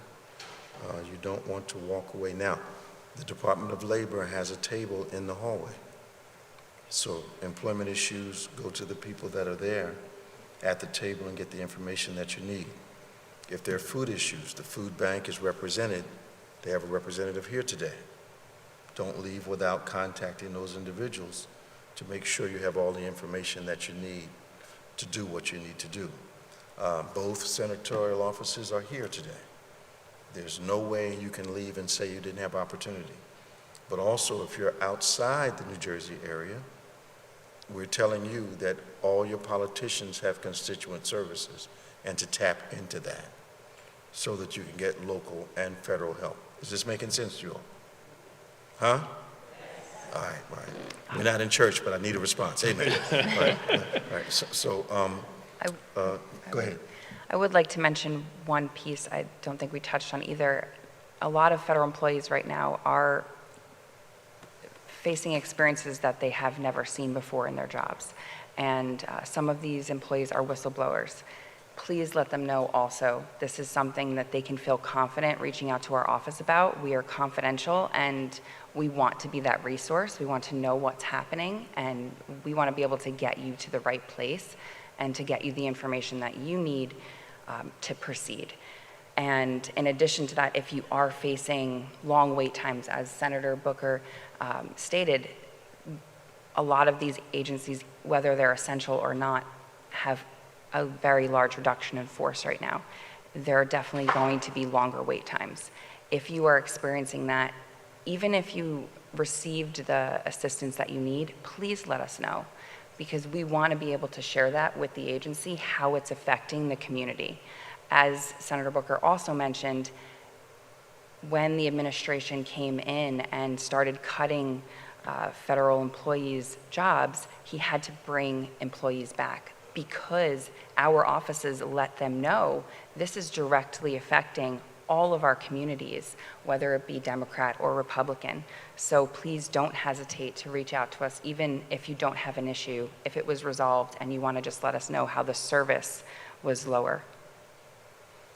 You don't want to walk away. Now, the Department of Labor has a table in the hallway. So employment issues, go to the people that are there at the table and get the information that you need. If there are food issues, the food bank is represented. They have a representative here today. Don't leave without contacting those individuals to make sure you have all the information that you need to do what you need to do. Both senatorial offices are here today. There's no way you can leave and say you didn't have opportunity. But also, if you're outside the New Jersey area, we're telling you that all your politicians have constituent services and to tap into that so that you can get local and federal help. Is this making sense to you all? Huh? All right. We're not in church, but I need a response. Amen. All right. So, go ahead. I would like to mention one piece I don't think we touched on either. A lot of federal employees right now are facing experiences that they have never seen before in their jobs. And some of these employees are whistleblowers. Please let them know also, this is something that they can feel confident reaching out to our office about. We are confidential, and we want to be that resource. We want to know what's happening, and we want to be able to get you to the right place and to get you the information that you need to proceed. And in addition to that, if you are facing long wait times, as Senator Booker stated, a lot of these agencies, whether they're essential or not, have a very large reduction in force right now. There are definitely going to be longer wait times. If you are experiencing that, even if you received the assistance that you need, please let us know, because we want to be able to share that with the agency, how it's affecting the community. As Senator Booker also mentioned, when the administration came in and started cutting federal employees' jobs, he had to bring employees back because our offices let them know this is directly affecting all of our communities, whether it be Democrat or Republican. So please don't hesitate to reach out to us, even if you don't have an issue, if it was resolved and you want to just let us know how the service was lower.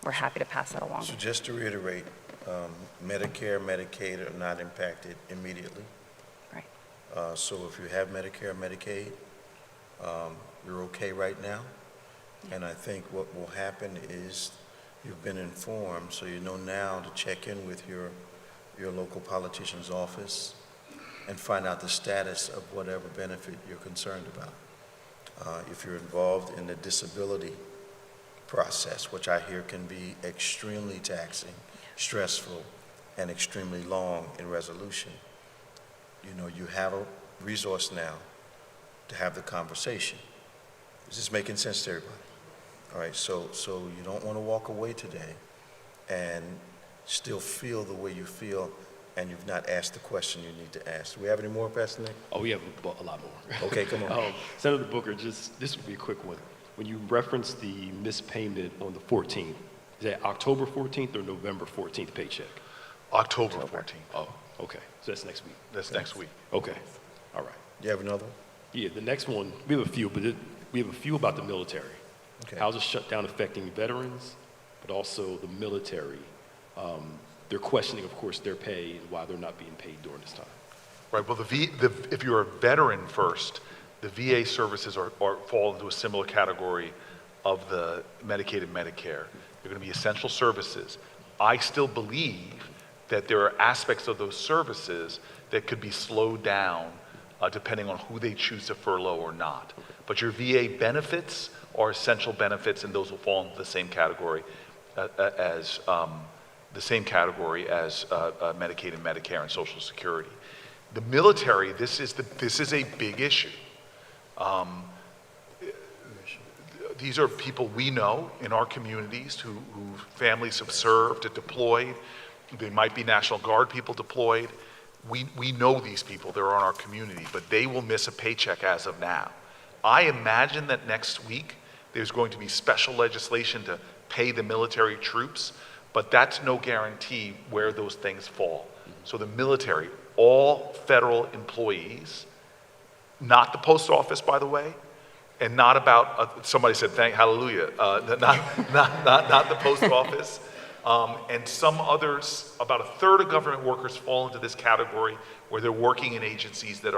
We're happy to pass that along. So just to reiterate, Medicare, Medicaid are not impacted immediately. Right. So if you have Medicare, Medicaid, you're okay right now. And I think what will happen is you've been informed, so you know now to check in with your local politician's office and find out the status of whatever benefit you're concerned about. If you're involved in the disability process, which I hear can be extremely taxing, stressful, and extremely long in resolution, you know, you have a resource now to have the conversation. Is this making sense to everybody? All right, so you don't want to walk away today and still feel the way you feel, and you've not asked the question you need to ask. Do we have any more, Pastor Nick? Oh, we have a lot more. Okay, come on. Senator Booker, this would be a quick one. When you reference the missed payment on the 14th, is that October 14th or November 14th paycheck? October 14th. Oh, Okay, so that's next week. That's next week. Okay, all right. You have another? Yeah, the next one, we have a few, but we have a few about the military. Okay. How's the shutdown affecting veterans, but also the military? They're questioning, of course, their pay and why they're not being paid during this time. Right, well, if you're a veteran first, the VA services fall into a similar category of the Medicaid and Medicare. They're going to be essential services. I still believe that there are aspects of those services that could be slowed down depending on who they choose to furlough or not. But your VA benefits are essential benefits, and those will fall into the same category as Medicaid and Medicare and Social Security. The military, this is a big issue. These are people we know in our communities who families have served and deployed. They might be National Guard people deployed. We know these people, they're in our community, but they will miss a paycheck as of now. I imagine that next week there's going to be special legislation to pay the military troops, but that's no guarantee where those things fall. So the military, all federal employees, not the post office, by the way, and not about, somebody said, hallelujah, not the post office, and some others, about a third of government workers fall into this category where they're working in agencies that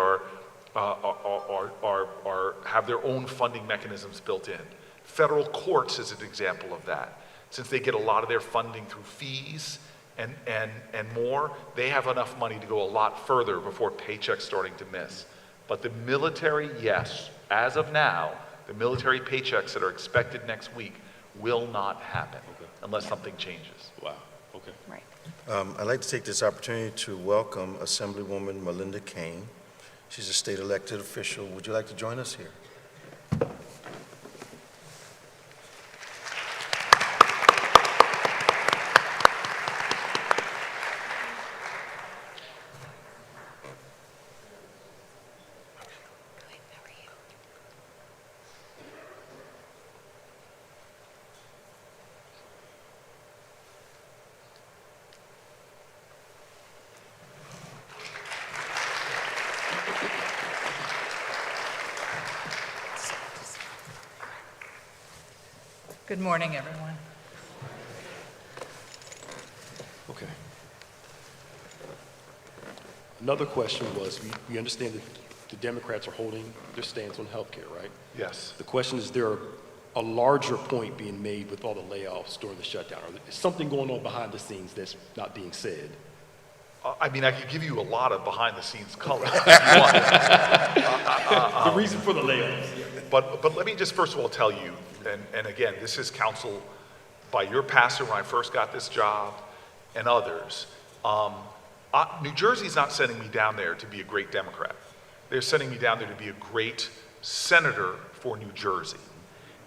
have their own funding mechanisms built in. Federal courts is an example of that. Since they get a lot of their funding through fees and more, they have enough money to go a lot further before paychecks starting to miss. But the military, yes, as of now, the military paychecks that are expected next week will not happen unless something changes. Wow, okay. Right. I'd like to take this opportunity to welcome Assemblywoman Melinda Kane. She's a state elected official. Would you like to join us here? Good morning, everyone. Okay. Another question was, we understand that the Democrats are holding their stance on health care, right? Yes. The question is, there a larger point being made with all the layoffs during the shutdown? Or is something going on behind the scenes that's not being said? I mean, I could give you a lot of behind-the-scenes color if you want. The reason for the layoffs. But let me just first of all tell you, and again, this is counsel by your pastor when I first got this job and others. New Jersey's not sending me down there to be a great Democrat. They're sending me down there to be a great senator for New Jersey.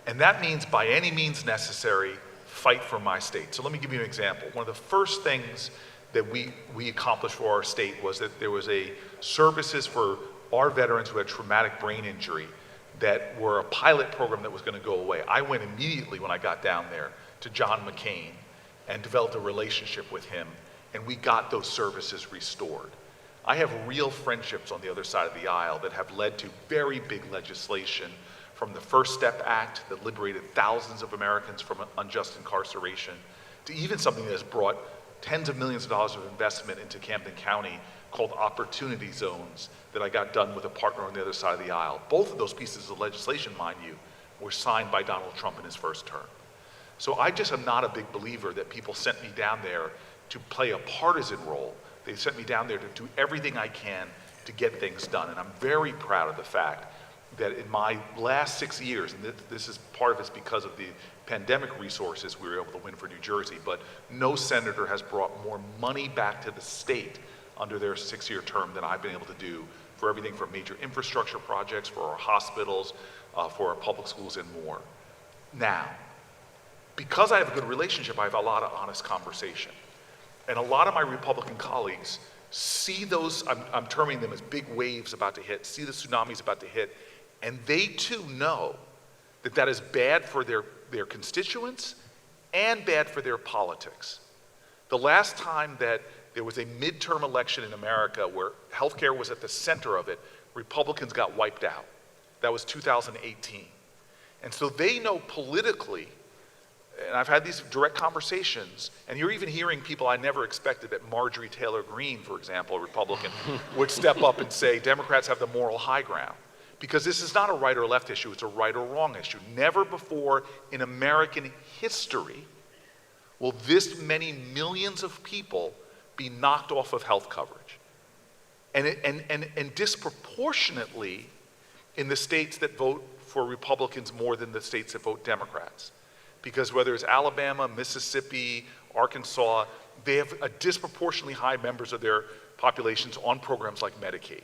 And that means by any means necessary, fight for my state. So let me give you an example. One of the first things that we accomplished for our state was that there was a services for our veterans who had traumatic brain injury that were a pilot program that was going to go away. I went immediately when I got down there to John McCain and developed a relationship with him, and we got those services restored. I have real friendships on the other side of the aisle that have led to very big legislation, from the First Step Act that liberated thousands of Americans from unjust incarceration, to even something that has brought tens of millions of dollars of investment into Camden County called Opportunity Zones that I got done with a partner on the other side of the aisle. Both of those pieces of legislation, mind you, were signed by Donald Trump in his first term. So I just am not a big believer that people sent me down there to play a partisan role. They sent me down there to do everything I can to get things done. And I'm very proud of the fact that in my last 6 years, and this is part of it's because of the pandemic resources we were able to win for New Jersey, but no senator has brought more money back to the state under their 6-year term than I've been able to do for everything from major infrastructure projects, for our hospitals, for our public schools, and more. Now, because I have a good relationship, I have a lot of honest conversation. And a lot of my Republican colleagues see those, I'm terming them as big waves about to hit, see the tsunamis about to hit, and they too know that that is bad for their constituents and bad for their politics. The last time that there was a midterm election in America where healthcare was at the center of it, Republicans got wiped out. That was 2018. And so they know politically, and I've had these direct conversations, and you're even hearing people I never expected, that Marjorie Taylor Greene, for example, a Republican, would step up and say Democrats have the moral high ground. Because this is not a right or left issue, it's a right or wrong issue. Never before in American history will this many millions of people be knocked off of health coverage. And disproportionately in the states that vote for Republicans more than the states that vote Democrats. Because whether it's Alabama, Mississippi, Arkansas, they have a disproportionately high members of their populations on programs like Medicaid.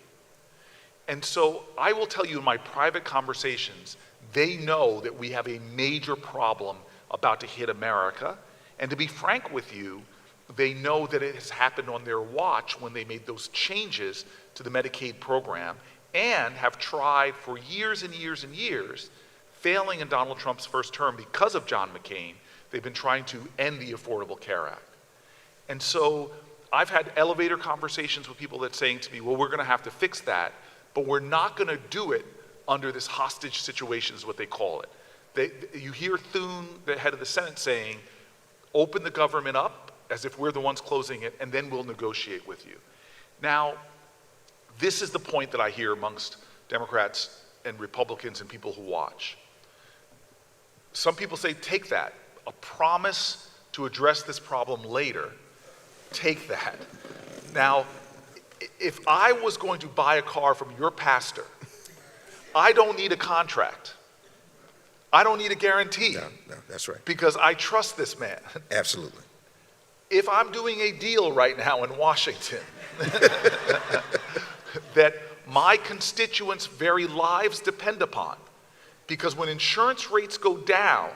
And so I will tell you in my private conversations, they know that we have a major problem about to hit America. And to be frank with you, they know that it has happened on their watch when they made those changes to the Medicaid program and have tried for years and years and years, failing in Donald Trump's first term because of John McCain, they've been trying to end the Affordable Care Act. And so I've had elevator conversations with people that saying to me, well, we're gonna have to fix that, but we're not gonna do it under this hostage situation is what they call it. You hear Thune, the head of the Senate, saying, open the government up as if we're the ones closing it, and then we'll negotiate with you. Now, this is the point that I hear amongst Democrats and Republicans and people who watch. Some people say, take that, a promise to address this problem later, take that. Now, if I was going to buy a car from your pastor, I don't need a contract. I don't need a guarantee. No, that's right. Because I trust this man. Absolutely. If I'm doing a deal right now in Washington that my constituents' very lives depend upon, because when insurance rates go down,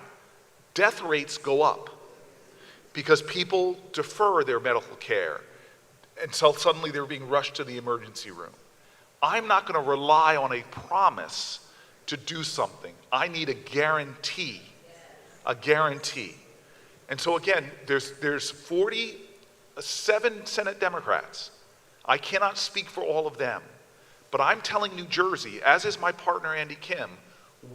death rates go up, because people defer their medical care until suddenly they're being rushed to the emergency room. I'm not going to rely on a promise to do something. I need a guarantee, a guarantee. And so again, there's 47 Senate Democrats. I cannot speak for all of them, but I'm telling New Jersey, as is my partner Andy Kim,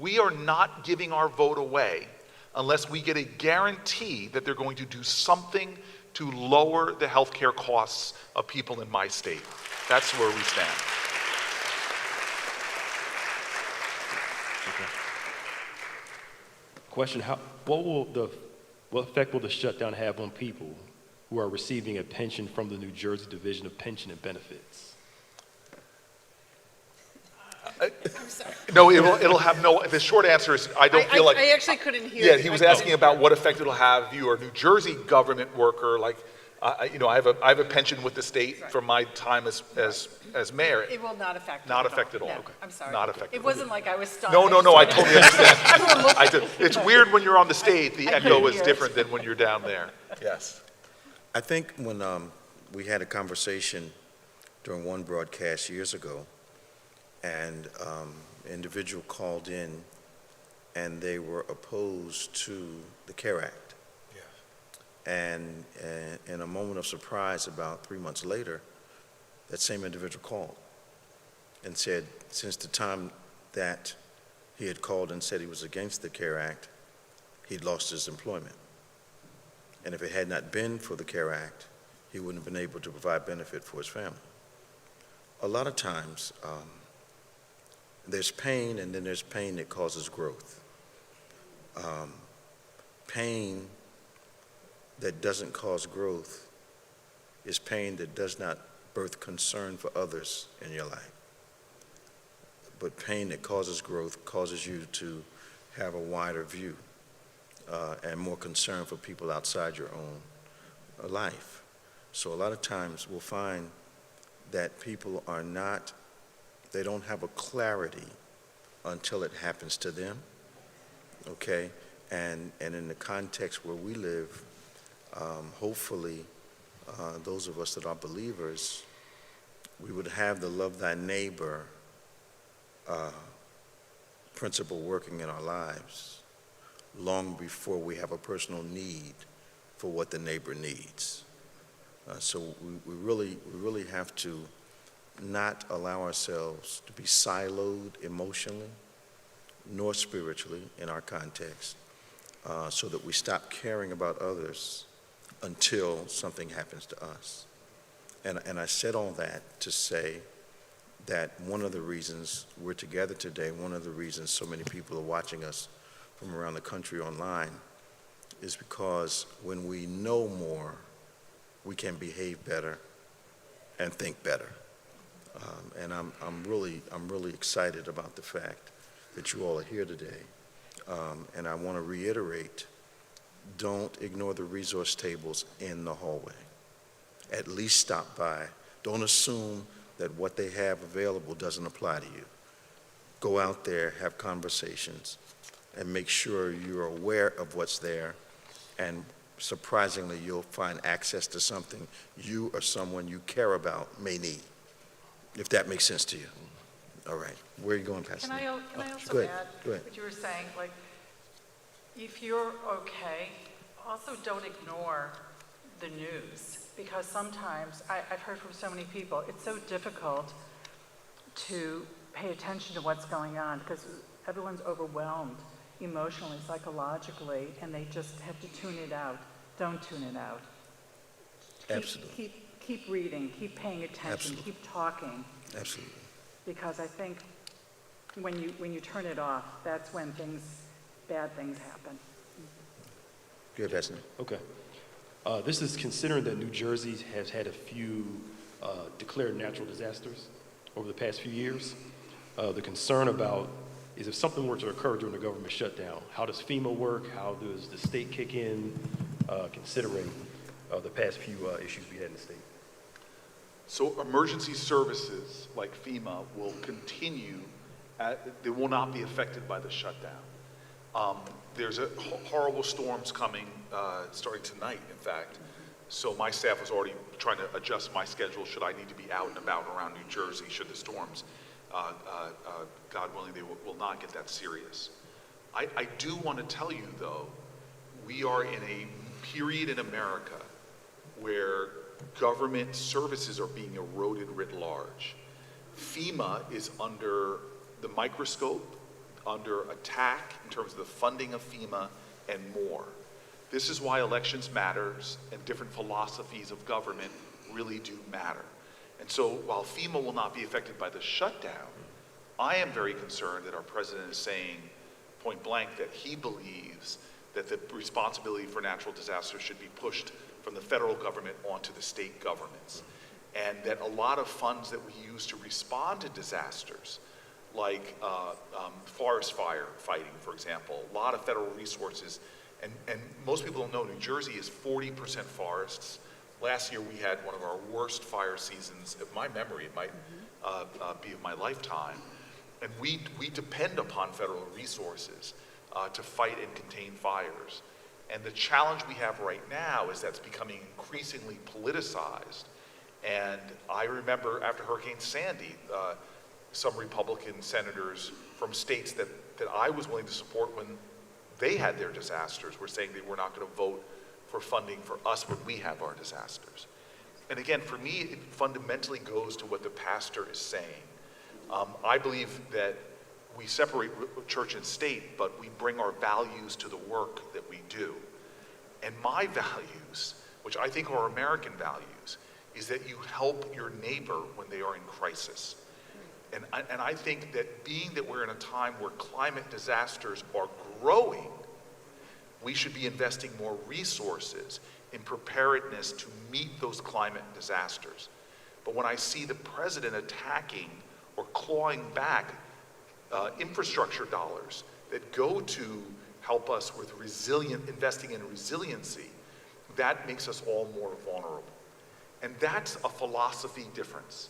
we are not giving our vote away unless we get a guarantee that they're going to do something to lower the healthcare costs of people in my state. That's where we stand. Question, what effect will the shutdown have on people who are receiving a pension from the New Jersey Division of Pension and Benefits? No, it'll have no, the short answer is I don't feel like. I actually couldn't hear. Yeah, he was asking about what effect it'll have. You are a New Jersey government worker, like, I have a pension with the state from my time as mayor. It will not affect. Not you affect at all. No, Okay. I'm sorry. Not affect at It all. wasn't like I was stunned. No, I totally understand. It's weird when you're on the state, the I echo couldn't is hear it. different than when you're down there. Yes. I think when we had a conversation during one broadcast years ago, and an individual called in and they were opposed to the CARE Act. And in a moment of surprise, about 3 months later, that same individual called and said, since the time that he had called and said he was against the CARE Act, he'd lost his employment. And if it had not been for the CARE Act, he wouldn't have been able to provide benefit for his family. A lot of times, there's pain, and then there's pain that causes growth. Pain that doesn't cause growth is pain that does not birth concern for others in your life. But pain that causes growth causes you to have a wider view and more concern for people outside your own life. So a lot of times we'll find that people are not, they don't have a clarity until it happens to them, okay? And in the context where we live, hopefully, those of us that are believers, we would have the love thy neighbor principle working in our lives long before we have a personal need for what the neighbor needs. So we really have to not allow ourselves to be siloed emotionally nor spiritually in our context, so that we stop caring about others until something happens to us. And I said all that to say that one of the reasons we're together today, one of the reasons so many people are watching us from around the country online, is because when we know more, we can behave better and think better. And I'm really excited about the fact that you all are here today. And I want to reiterate, don't ignore the resource tables in the hallway. At least stop by. Don't assume that what they have available doesn't apply to you. Go out there, have conversations, and make sure you're aware of what's there. And surprisingly, you'll find access to something you or someone you care about may need, if that makes sense to you. All right. Where are you going, Pastor? Can I Go also ahead. add Go ahead. what you were saying? Like, if you're okay, also don't ignore the news, because sometimes I've heard from so many people, it's so difficult to pay attention to what's going on because everyone's overwhelmed emotionally, psychologically, and they just have to tune it out. Don't tune it out. Absolutely. Keep reading, keep paying attention, Absolutely. keep talking, Absolutely. because I think when you turn it off, that's when bad things happen. Go ahead, Bethany. Okay. This is considering that New Jersey has had a few declared natural disasters over the past few years. The concern about is if something were to occur during the government shutdown, how does FEMA work? How does the state kick in, considering the past few issues we had in the state? So emergency services like FEMA will continue, they will not be affected by the shutdown. There's horrible storms coming, starting tonight, in fact. So my staff was already trying to adjust my schedule should I need to be out and about around New Jersey, should the storms, God willing, they will not get that serious. I do want to tell you, though, we are in a period in America where government services are being eroded writ large. FEMA is under the microscope, under attack in terms of the funding of FEMA and more. This is why elections matters and different philosophies of government really do matter. And so while FEMA will not be affected by the shutdown, I am very concerned that our president is saying point blank that he believes that the responsibility for natural disasters should be pushed from the federal government onto the state governments. And that a lot of funds that we use to respond to disasters, like forest fire fighting, for example, a lot of federal resources. And most people don't know New Jersey is 40% forests. Last year we had one of our worst fire seasons of my memory. It might be of my lifetime. And we depend upon federal resources to fight and contain fires. And the challenge we have right now is that's becoming increasingly politicized. And I remember after Hurricane Sandy, some Republican senators from states that I was willing to support when they had their disasters were saying they were not going to vote for funding for us when we have our disasters. And again, for me, it fundamentally goes to what the pastor is saying. I believe that we separate church and state, but we bring our values to the work that we do. And my values, which I think are American values, is that you help your neighbor when they are in crisis. And I think that being that we're in a time where climate disasters are growing, we should be investing more resources in preparedness to meet those climate disasters. But when I see the president attacking or clawing back infrastructure dollars that go to help us with investing in resiliency, that makes us all more vulnerable. And that's a philosophy difference.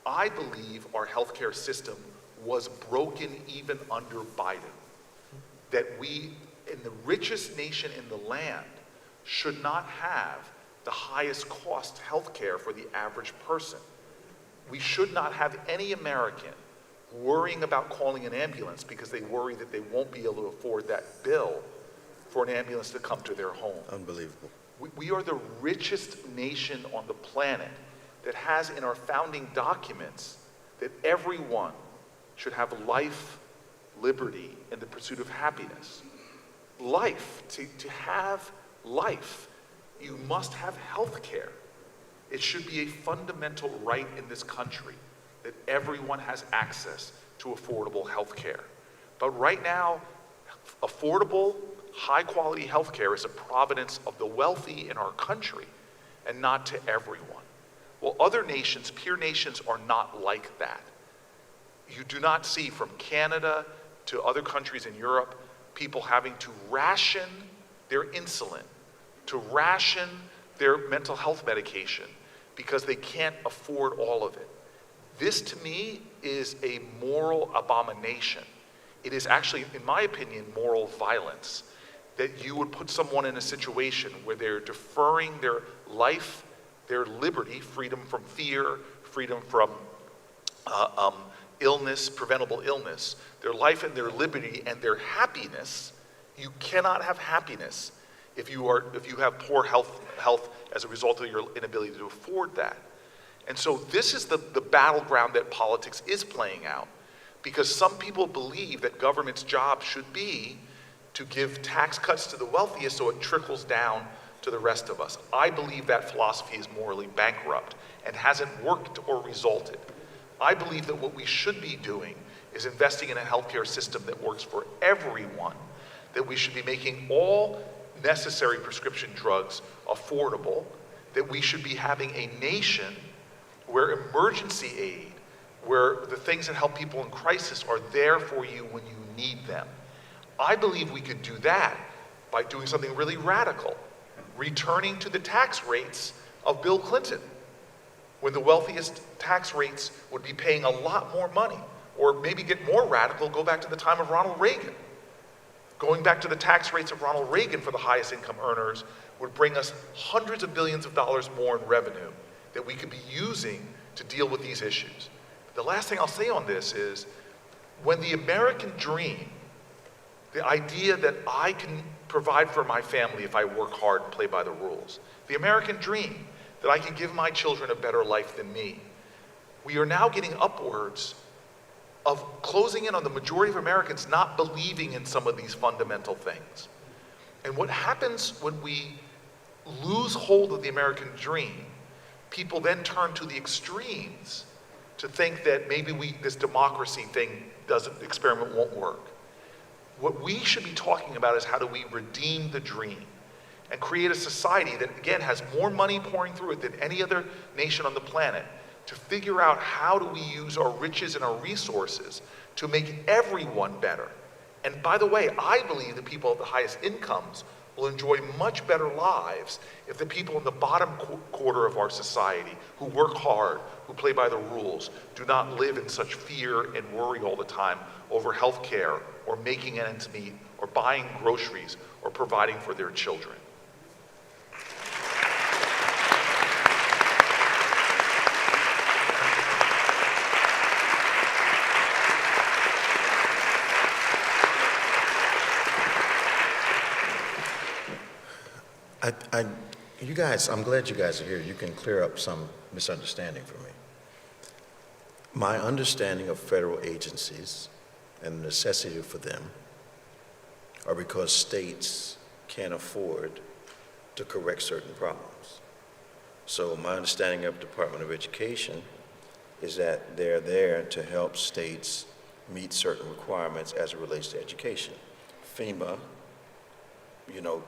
I believe our healthcare system was broken even under Biden. That we, in the richest nation in the land, should not have the highest cost healthcare for the average person. We should not have any American worrying about calling an ambulance because they worry that they won't be able to afford that bill for an ambulance to come to their home. Unbelievable. We are the richest nation on the planet that has in our founding documents that everyone should have life, liberty, and the pursuit of happiness. Life, to have life, you must have health care. It should be a fundamental right in this country that everyone has access to affordable health care. But right now, affordable, high-quality health care is a providence of the wealthy in our country and not to everyone. Well, other nations, peer nations, are not like that. You do not see from Canada to other countries in Europe people having to ration their insulin, to ration their mental health medication because they can't afford all of it. This, to me, is a moral abomination. It is actually, in my opinion, moral violence, that you would put someone in a situation where they're deferring their life, their liberty, freedom from fear, freedom from illness, preventable illness, their life and their liberty and their happiness. You cannot have happiness if you have poor health as a result of your inability to afford that. And so this is the battleground that politics is playing out, because some people believe that government's job should be to give tax cuts to the wealthiest so it trickles down to the rest of us. I believe that philosophy is morally bankrupt and hasn't worked or resulted. I believe that what we should be doing is investing in a healthcare system that works for everyone, that we should be making all necessary prescription drugs affordable, that we should be having a nation where emergency aid, where the things that help people in crisis are there for you when you need them. I believe we could do that by doing something really radical, returning to the tax rates of Bill Clinton, when the wealthiest tax rates would be paying a lot more money. Or maybe get more radical, go back to the time of Ronald Reagan. Going back to the tax rates of Ronald Reagan for the highest income earners would bring us hundreds of billions of dollars more in revenue that we could be using to deal with these issues. The last thing I'll say on this is, when the American dream, the idea that I can provide for my family if I work hard and play by the rules, the American dream that I can give my children a better life than me, we are now getting upwards of closing in on the majority of Americans not believing in some of these fundamental things. And what happens when we lose hold of the American dream, people then turn to the extremes to think that maybe this democracy experiment won't work. What we should be talking about is how do we redeem the dream and create a society that, again, has more money pouring through it than any other nation on the planet, to figure out how do we use our riches and our resources to make everyone better. And by the way, I believe the people at the highest incomes will enjoy much better lives if the people in the bottom quarter of our society, who work hard, who play by the rules, do not live in such fear and worry all the time over health care or making ends meet or buying groceries or providing for their children. You guys, I'm glad you guys are here. You can clear up some misunderstanding for me. My understanding of federal agencies and the necessity for them are because states can't afford to correct certain problems. So my understanding of Department of Education is that they're there to help states meet certain requirements as it relates to education. FEMA,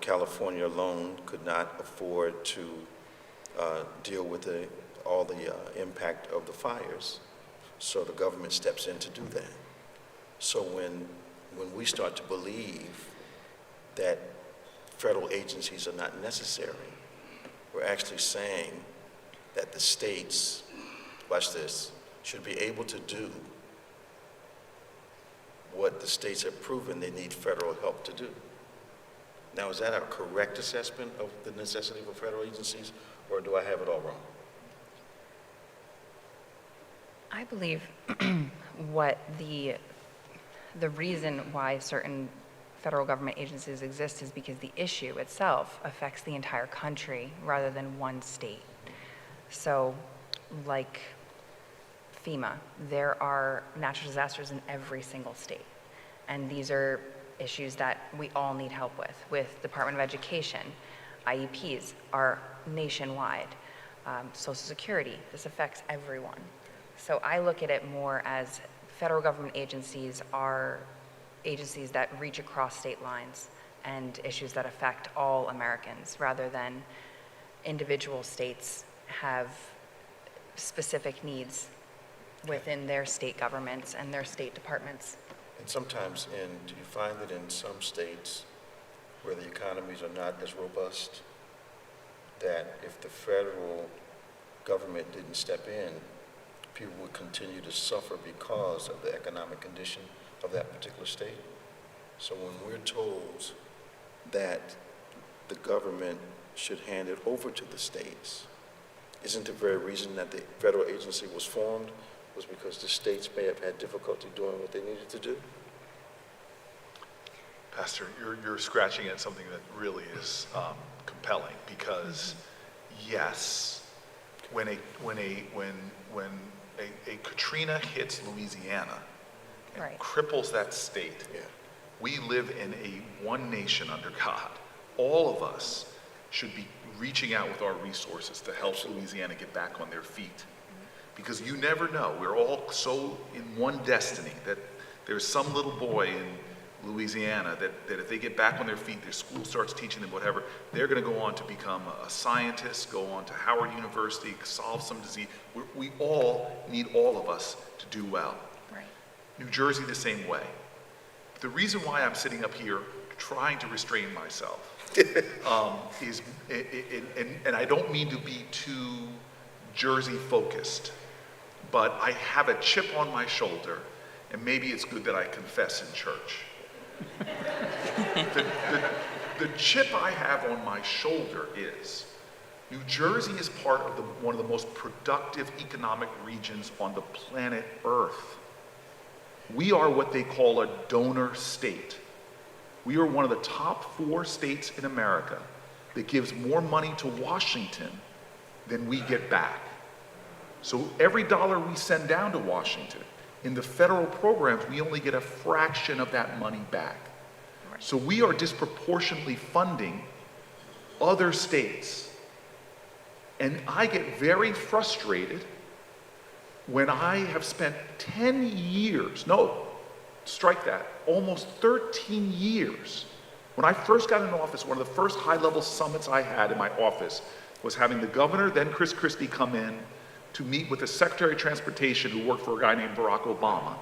California alone could not afford to deal with all the impact of the fires, so the government steps in to do that. So when we start to believe that federal agencies are not necessary, we're actually saying that the states, watch this, should be able to do what the states have proven they need federal help to do. Now, is that a correct assessment of the necessity for federal agencies, or do I have it all wrong? I believe what the reason why certain federal government agencies exist is because the issue itself affects the entire country rather than one state. So, like FEMA, there are natural disasters in every single state. And these are issues that we all need help with Department of Education. IEPs are nationwide. Social Security, this affects everyone. So I look at it more as federal government agencies are agencies that reach across state lines and issues that affect all Americans, rather than individual states have specific needs within their state governments and their state departments. And sometimes do you find that in some states where the economies are not as robust, that if the federal government didn't step in, people would continue to suffer because of the economic condition of that particular state? So when we're told that the government should hand it over to the states, isn't the very reason that the federal agency was formed was because the states may have had difficulty doing what they needed to do? Pastor, you're scratching at something that really is compelling, because yes, when a Katrina hits Louisiana and Right. cripples that state, we live in a one nation under God. All of us should be reaching out with our resources to help Louisiana get back on their feet. Because you never know. We're all so in one destiny that there's some little boy in Louisiana that if they get back on their feet, their school starts teaching them whatever, they're going to go on to become a scientist, go on to Howard University, solve some disease. We all need all of us to do well. Right. New Jersey the same way. The reason why I'm sitting up here trying to restrain myself is, and I don't mean to be too Jersey focused, but I have a chip on my shoulder, and maybe it's good that I confess in church. The chip I have on my shoulder is New Jersey is part of one of the most productive economic regions on the planet Earth. We are what they call a donor state. We are one of the top 4 states in America that gives more money to Washington than we get back. So every dollar we send down to Washington, in the federal programs, we only get a fraction of that money back. Right. So we are disproportionately funding other states. And I get very frustrated when I have spent 10 years, strike that, almost 13 years. When I first got in office, one of the first high-level summits I had in my office was having the governor, then Chris Christie, come in to meet with the Secretary of Transportation, who worked for a guy named Barack Obama,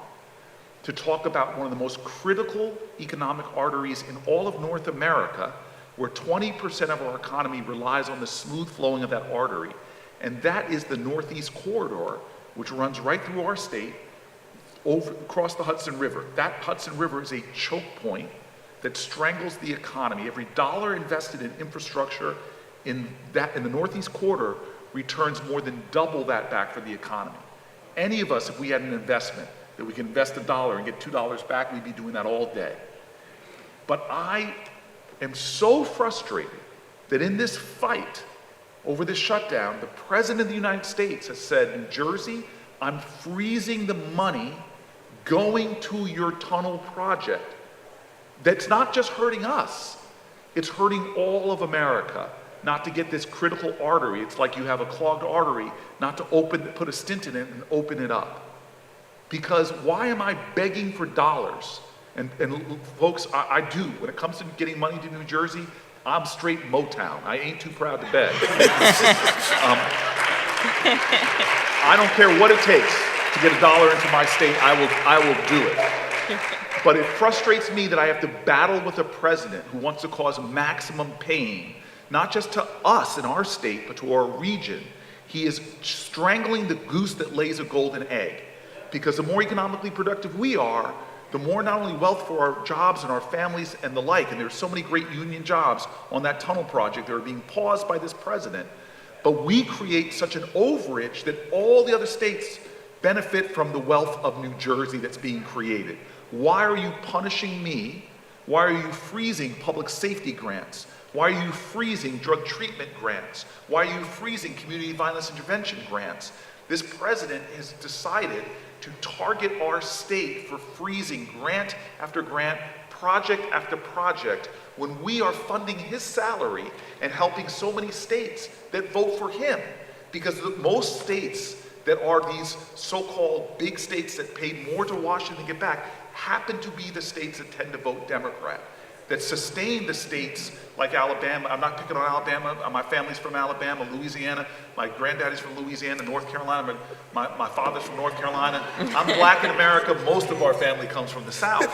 to talk about one of the most critical economic arteries in all of North America, where 20% of our economy relies on the smooth flowing of that artery. And that is the Northeast Corridor, which runs right through our state, across the Hudson River. That Hudson River is a choke point that strangles the economy. Every dollar invested in infrastructure in the Northeast Corridor returns more than double that back for the economy. Any of us, if we had an investment that we could invest $1 and get $2 back, we'd be doing that all day. But I am so frustrated that in this fight over this shutdown, the President of the United States has said, New Jersey, I'm freezing the money going to your tunnel project. That's not just hurting us, it's hurting all of America. Not to get this critical artery. It's like you have a clogged artery, not to put a stent in it and open it up. Because why am I begging for dollars? And folks, I do. When it comes to getting money to New Jersey, I'm straight Motown. I ain't too proud to beg. I don't care what it takes to get $1 into my state, I will do it. But it frustrates me that I have to battle with a president who wants to cause maximum pain, not just to us in our state, but to our region. He is strangling the goose that lays a golden egg. Because the more economically productive we are, the more not only wealth for our jobs and our families and the like, and there's so many great union jobs on that tunnel project that are being paused by this president, but we create such an overage that all the other states benefit from the wealth of New Jersey that's being created. Why are you punishing me Why are you freezing public safety grants? Why are you freezing drug treatment grants? Why are you freezing community violence intervention grants? This president has decided to target our state for freezing grant after grant, project after project, when we are funding his salary and helping so many states that vote for him. Because most states that are these so-called big states that pay more to Washington to get back happen to be the states that tend to vote Democrat, that sustain the states like Alabama. I'm not picking on Alabama. My family's from Alabama, Louisiana. My granddaddy's from Louisiana, North Carolina. My father's from North Carolina. I'm black in America. Most of our family comes from the South.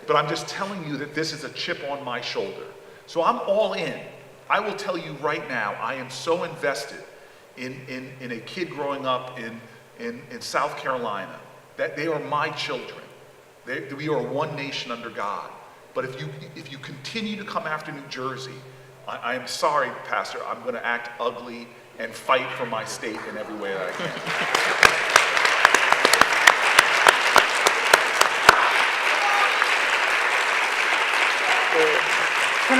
But I'm just telling you that this is a chip on my shoulder. So I'm all in. I will tell you right now, I am so invested in a kid growing up in South Carolina, that they are my children. We are one nation under God. But if you continue to come after New Jersey, I am sorry, Pastor, I'm going to act ugly and fight for my state in every way that I can. Can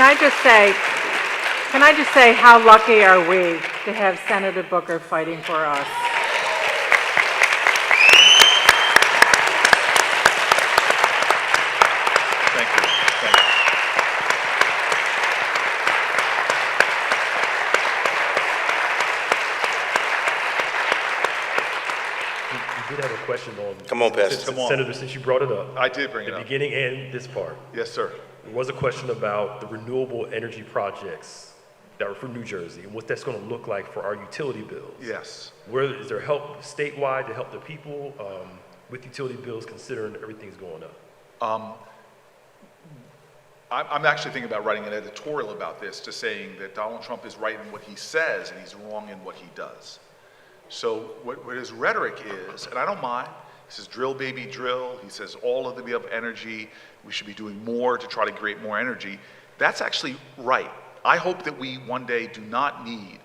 I just say how lucky are we to have Senator Booker fighting for us? Thank you. Thank you. You did have a question on. Come on, Pastor. Come on. Senator, since you brought it up. I did bring it The up. beginning and this part. Yes, sir. There was a question about the renewable energy projects that are for New Jersey and what that's going to look like for our utility bills. Yes. Where is there help statewide to help the people with utility bills, considering everything's going up? I'm actually thinking about writing an editorial about this, just saying that Donald Trump is right in what he says and he's wrong in what he does. So what his rhetoric is, and I don't mind, he says drill baby drill, he says all of the above energy, we should be doing more to try to create more energy. That's actually right. I hope that we one day do not need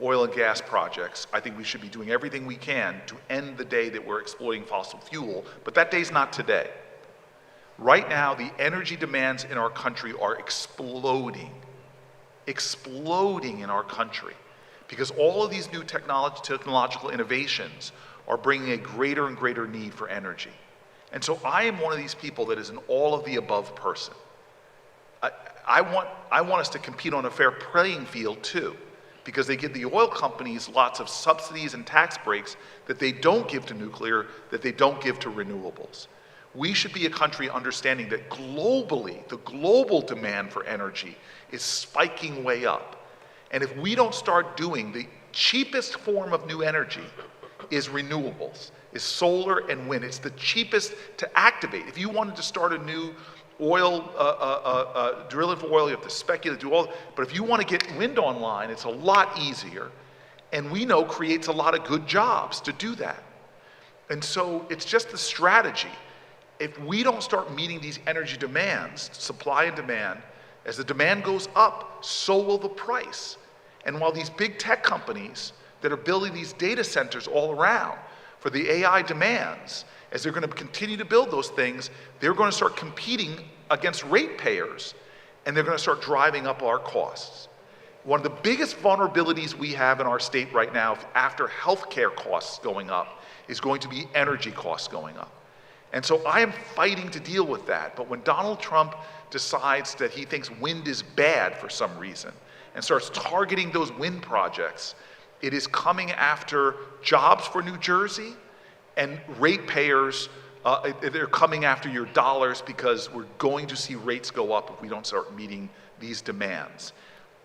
oil and gas projects. I think we should be doing everything we can to end the day that we're exploiting fossil fuel, but that day's not today. Right now, the energy demands in our country are exploding in our country, because all of these new technological innovations are bringing a greater and greater need for energy. And so I am one of these people that is an all of the above person. I want us to compete on a fair playing field too, because they give the oil companies lots of subsidies and tax breaks that they don't give to nuclear, that they don't give to renewables. We should be a country understanding that globally, the global demand for energy is spiking way up. And if we don't start doing, the cheapest form of new energy is renewables, is solar and wind. It's the cheapest to activate. If you wanted to start a new oil, drilling for oil, you have to speculate, do all, but if you want to get wind online, it's a lot easier, and we know creates a lot of good jobs to do that. And so it's just the strategy. If we don't start meeting these energy demands, supply and demand, as the demand goes up, so will the price. And while these big tech companies that are building these data centers all around for the AI demands, as they're going to continue to build those things, they're going to start competing against ratepayers, and they're going to start driving up our costs. One of the biggest vulnerabilities we have in our state right now, after healthcare costs going up, is going to be energy costs going up. And so I am fighting to deal with that. But when Donald Trump decides that he thinks wind is bad for some reason and starts targeting those wind projects, it is coming after jobs for New Jersey and ratepayers. They're coming after your dollars, because we're going to see rates go up if we don't start meeting these demands.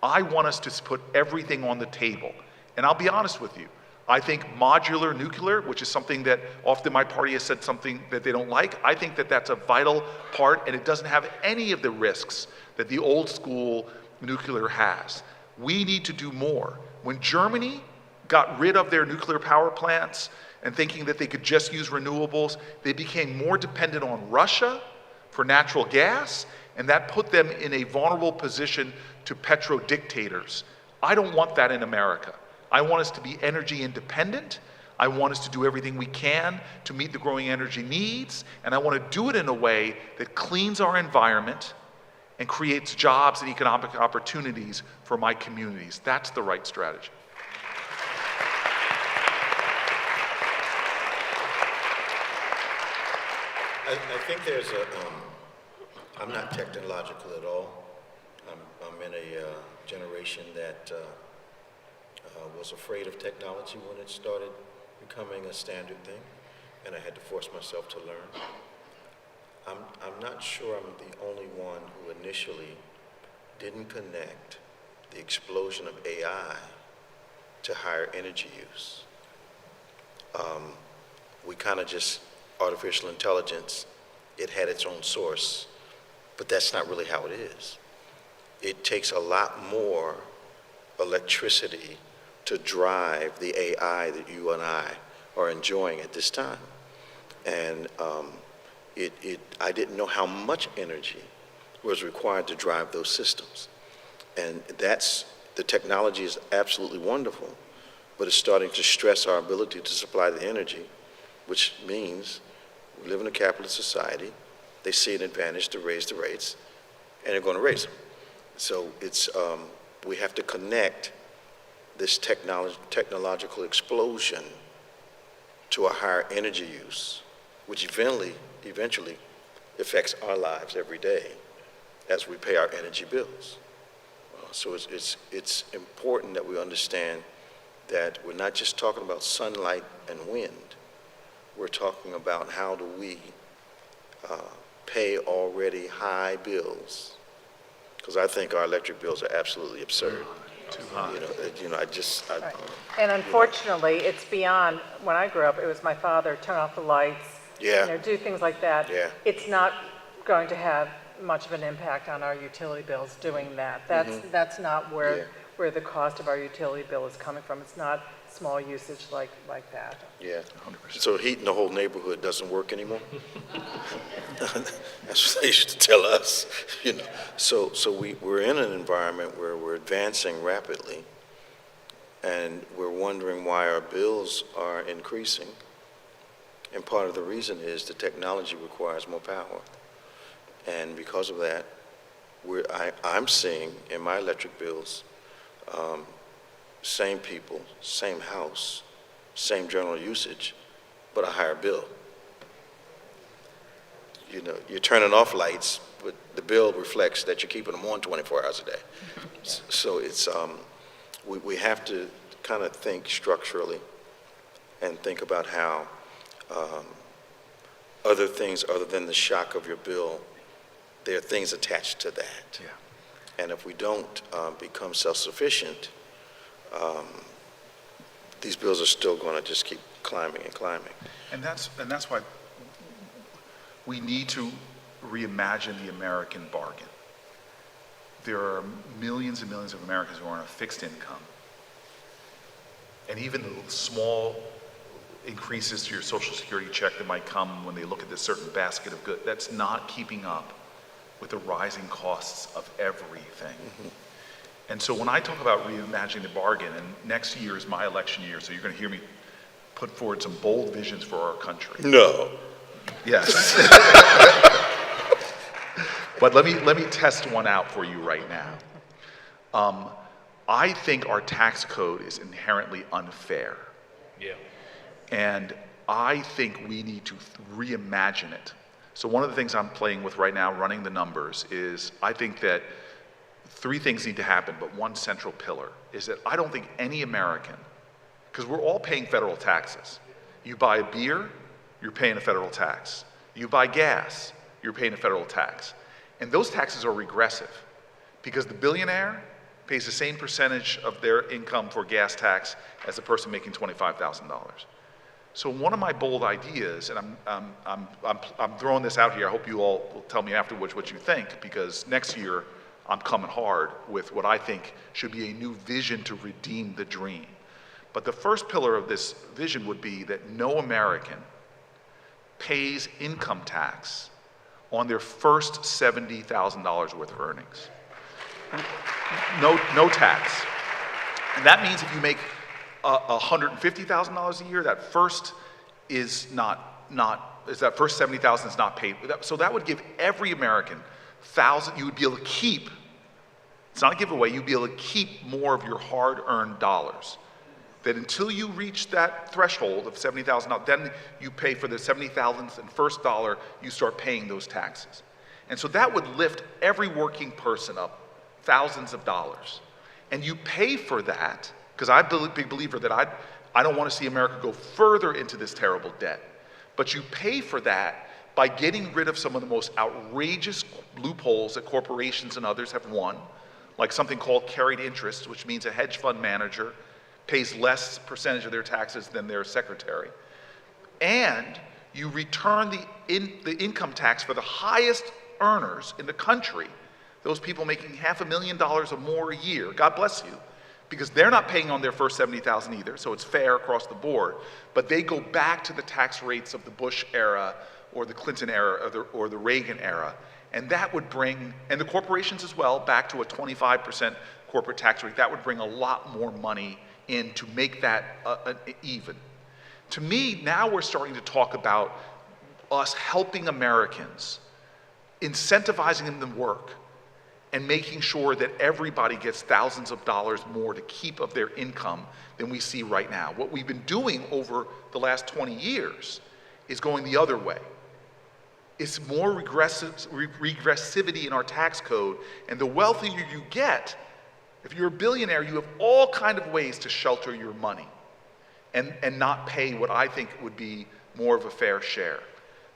I want us to put everything on the table. And I'll be honest with you. I think modular nuclear, which is something that often my party has said something that they don't like, I think that that's a vital part, and it doesn't have any of the risks that the old school nuclear has. We need to do more. When Germany got rid of their nuclear power plants and thinking that they could just use renewables, they became more dependent on Russia for natural gas, and that put them in a vulnerable position to petro-dictators. I don't want that in America. I want us to be energy independent. I want us to do everything we can to meet the growing energy needs, and I want to do it in a way that cleans our environment, and creates jobs and economic opportunities for my communities. That's the right strategy. I think there's a, I'm not technological at all. I'm in a generation that was afraid of technology when it started becoming a standard thing, and I had to force myself to learn. I'm not sure I'm the only one who initially didn't connect the explosion of AI to higher energy use. We kind of just, artificial intelligence, it had its own source, but that's not really how it is. It takes a lot more electricity to drive the AI that you and I are enjoying at this time. And I didn't know how much energy was required to drive those systems. And the technology is absolutely wonderful, but it's starting to stress our ability to supply the energy, which means we live in a capitalist society. They see an advantage to raise the rates, and they're going to raise them. So we have to connect this technological explosion to a higher energy use, which eventually affects our lives every day as we pay our energy bills. So it's important that we understand that we're not just talking about sunlight and wind. We're talking about how do we pay already high bills, because I think our electric bills are absolutely absurd. Too high. Right. And unfortunately, it's beyond, when I grew up, it was my father, turn off the lights, Yeah. do things like that. Yeah. It's not going to have much of an impact on our utility bills doing that. That's not where the cost of our utility bill is coming from. It's not small usage like that. Yeah. 100%. So heating the whole neighborhood doesn't work anymore? That's what they used to tell us, So we're in an environment where we're advancing rapidly, and we're wondering why our bills are increasing. And part of the reason is the technology requires more power. And because of that, I'm seeing in my electric bills, same people, same house, same general usage, but a higher bill. You're turning off lights, but the bill reflects that you're keeping them on 24 hours a day. So it's, we have to kind of think structurally and think about how other things other than the shock of your bill, there are things attached to that. Yeah. And if we don't become self-sufficient, these bills are still going to just keep climbing and climbing. And that's why we need to reimagine the American bargain. There are millions and millions of Americans who are on a fixed income. And even the small increases to your Social Security check that might come when they look at this certain basket of goods, that's not keeping up with the rising costs of everything. Mm-hmm. And so when I talk about reimagining the bargain, and next year is my election year, so you're going to hear me put forward some bold visions for our country. No. Yes. But let me test one out for you right now. I think our tax code is inherently unfair. Yeah. And I think we need to reimagine it. So one of the things I'm playing with right now, running the numbers, is I think that three things need to happen, but one central pillar is that I don't think any American, because we're all paying federal taxes. You buy a beer, you're paying a federal tax. You buy gas, you're paying a federal tax. And those taxes are regressive because the billionaire pays the same percentage of their income for gas tax as the person making $25,000. So one of my bold ideas, and I'm throwing this out here, I hope you all will tell me afterwards what you think, because next year I'm coming hard with what I think should be a new vision to redeem the dream. But the first pillar of this vision would be that no American pays income tax on their first $70,000 worth of earnings. No tax. And that means if you make $150,000 a year, that first is that first $70,000 is not paid. So that would give every American you would be able to keep, it's not a giveaway, you'd be able to keep more of your hard-earned dollars. That until you reach that threshold of $70,000, then you pay for the $70,000 and first dollar, you start paying those taxes. And so that would lift every working person up thousands of dollars. And you pay for that, because I'm a big believer that I don't want to see America go further into this terrible debt. But you pay for that by getting rid of some of the most outrageous loopholes that corporations and others have won, like something called carried interest, which means a hedge fund manager pays less percentage of their taxes than their secretary. And you return the income tax for the highest earners in the country, those people making $500,000 or more a year, God bless you, because they're not paying on their first $70,000 either, so it's fair across the board, but they go back to the tax rates of the Bush era or the Clinton era or the Reagan era, and that would bring, and the corporations as well, back to a 25% corporate tax rate. That would bring a lot more money in to make that even. To me, now we're starting to talk about us helping Americans, incentivizing them to work, and making sure that everybody gets thousands of dollars more to keep of their income than we see right now. What we've been doing over the last 20 years is going the other way. It's more regressivity in our tax code, and the wealthier you get, if you're a billionaire, you have all kinds of ways to shelter your money and not pay what I think would be more of a fair share.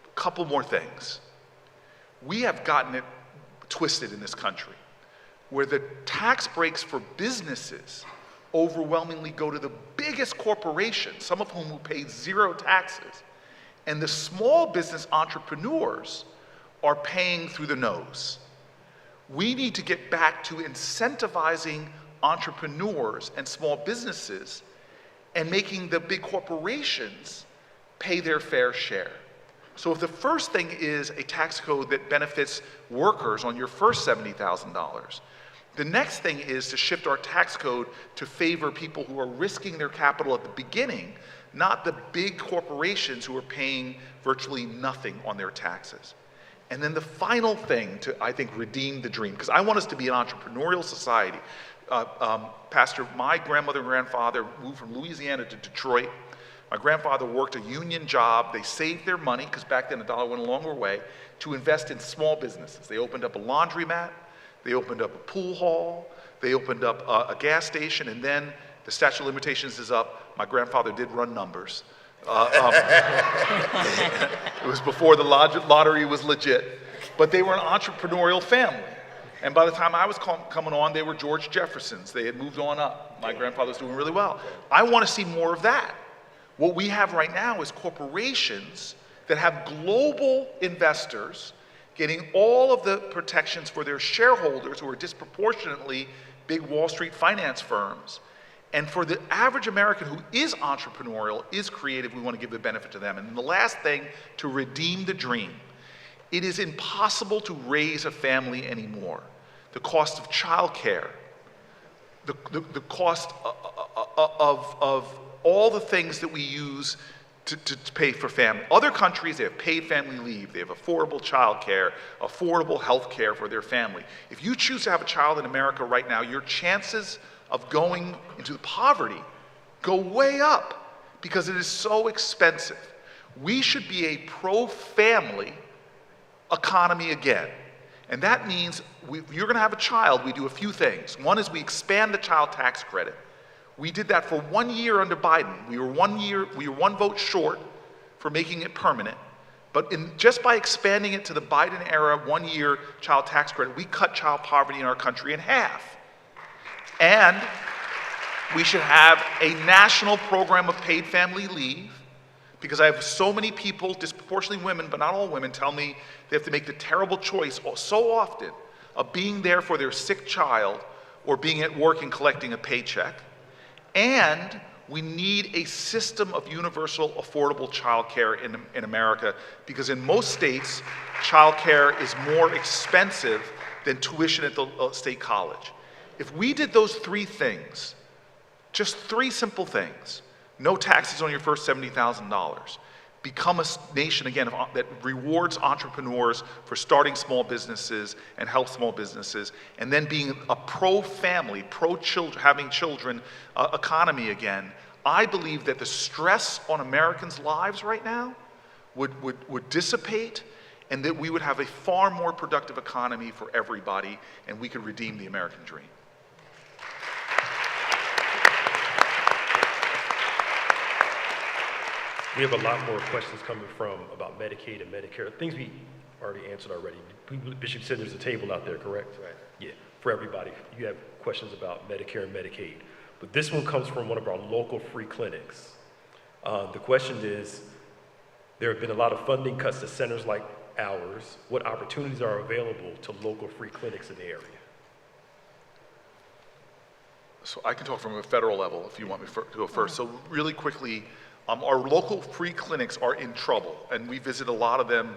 A couple more things. We have gotten it twisted in this country, where the tax breaks for businesses overwhelmingly go to the biggest corporations, some of whom will pay zero taxes, and the small business entrepreneurs are paying through the nose. We need to get back to incentivizing entrepreneurs and small businesses and making the big corporations pay their fair share. So if the first thing is a tax code that benefits workers on your first $70,000, the next thing is to shift our tax code to favor people who are risking their capital at the beginning, not the big corporations who are paying virtually nothing on their taxes. And then the final thing to, I think, redeem the dream, because I want us to be an entrepreneurial society. Pastor, my grandmother and grandfather moved from Louisiana to Detroit. My grandfather worked a union job. They saved their money, because back then a dollar went a longer way, to invest in small businesses. They opened up a laundromat, they opened up a pool hall, they opened up a gas station, and then the statute of limitations is up. My grandfather did run numbers. It was before the lottery was legit, but they were an entrepreneurial family. And by the time I was coming on, they were George Jeffersons. They had moved on up. My grandfather was doing really well. I want to see more of that. What we have right now is corporations that have global investors getting all of the protections for their shareholders, who are disproportionately big Wall Street finance firms. And for the average American who is entrepreneurial, is creative, we want to give the benefit to them. And the last thing, to redeem the dream. It is impossible to raise a family anymore. The cost of childcare, the cost of all the things that we use to pay for family. Other countries, they have paid family leave, they have affordable childcare, affordable health care for their family. If you choose to have a child in America right now, your chances of going into poverty go way up, because it is so expensive. We should be a pro-family economy again. And that means if you're going to have a child, we do a few things. One is we expand the child tax credit. We did that for 1 year under Biden. We were 1 vote short for making it permanent. But just by expanding it to the Biden era 1 year child tax credit, we cut child poverty in our country in half. And we should have a national program of paid family leave, because I have so many people, disproportionately women, but not all women, tell me they have to make the terrible choice so often of being there for their sick child or being at work and collecting a paycheck. And we need a system of universal affordable child care in America, because in most states, child care is more expensive than tuition at the state college. If we did those three things, just three simple things: no taxes on your first $70,000, become a nation, again, that rewards entrepreneurs for starting small businesses and help small businesses, and then being a pro-family, pro-children, having children economy again, I believe that the stress on Americans' lives right now would dissipate, and that we would have a far more productive economy for everybody, and we could redeem the American dream. We have a lot more questions coming from about Medicaid and Medicare, things we already answered already. Bishop said there's a table out there, correct? Right. Yeah, for everybody. You have questions about Medicare and Medicaid. But this one comes from one of our local free clinics. The question is, there have been a lot of funding cuts to centers like ours. What opportunities are available to local free clinics in the area? So I can talk from a federal level if you want me to go first. So really quickly, our local free clinics are in trouble, and we visit a lot of them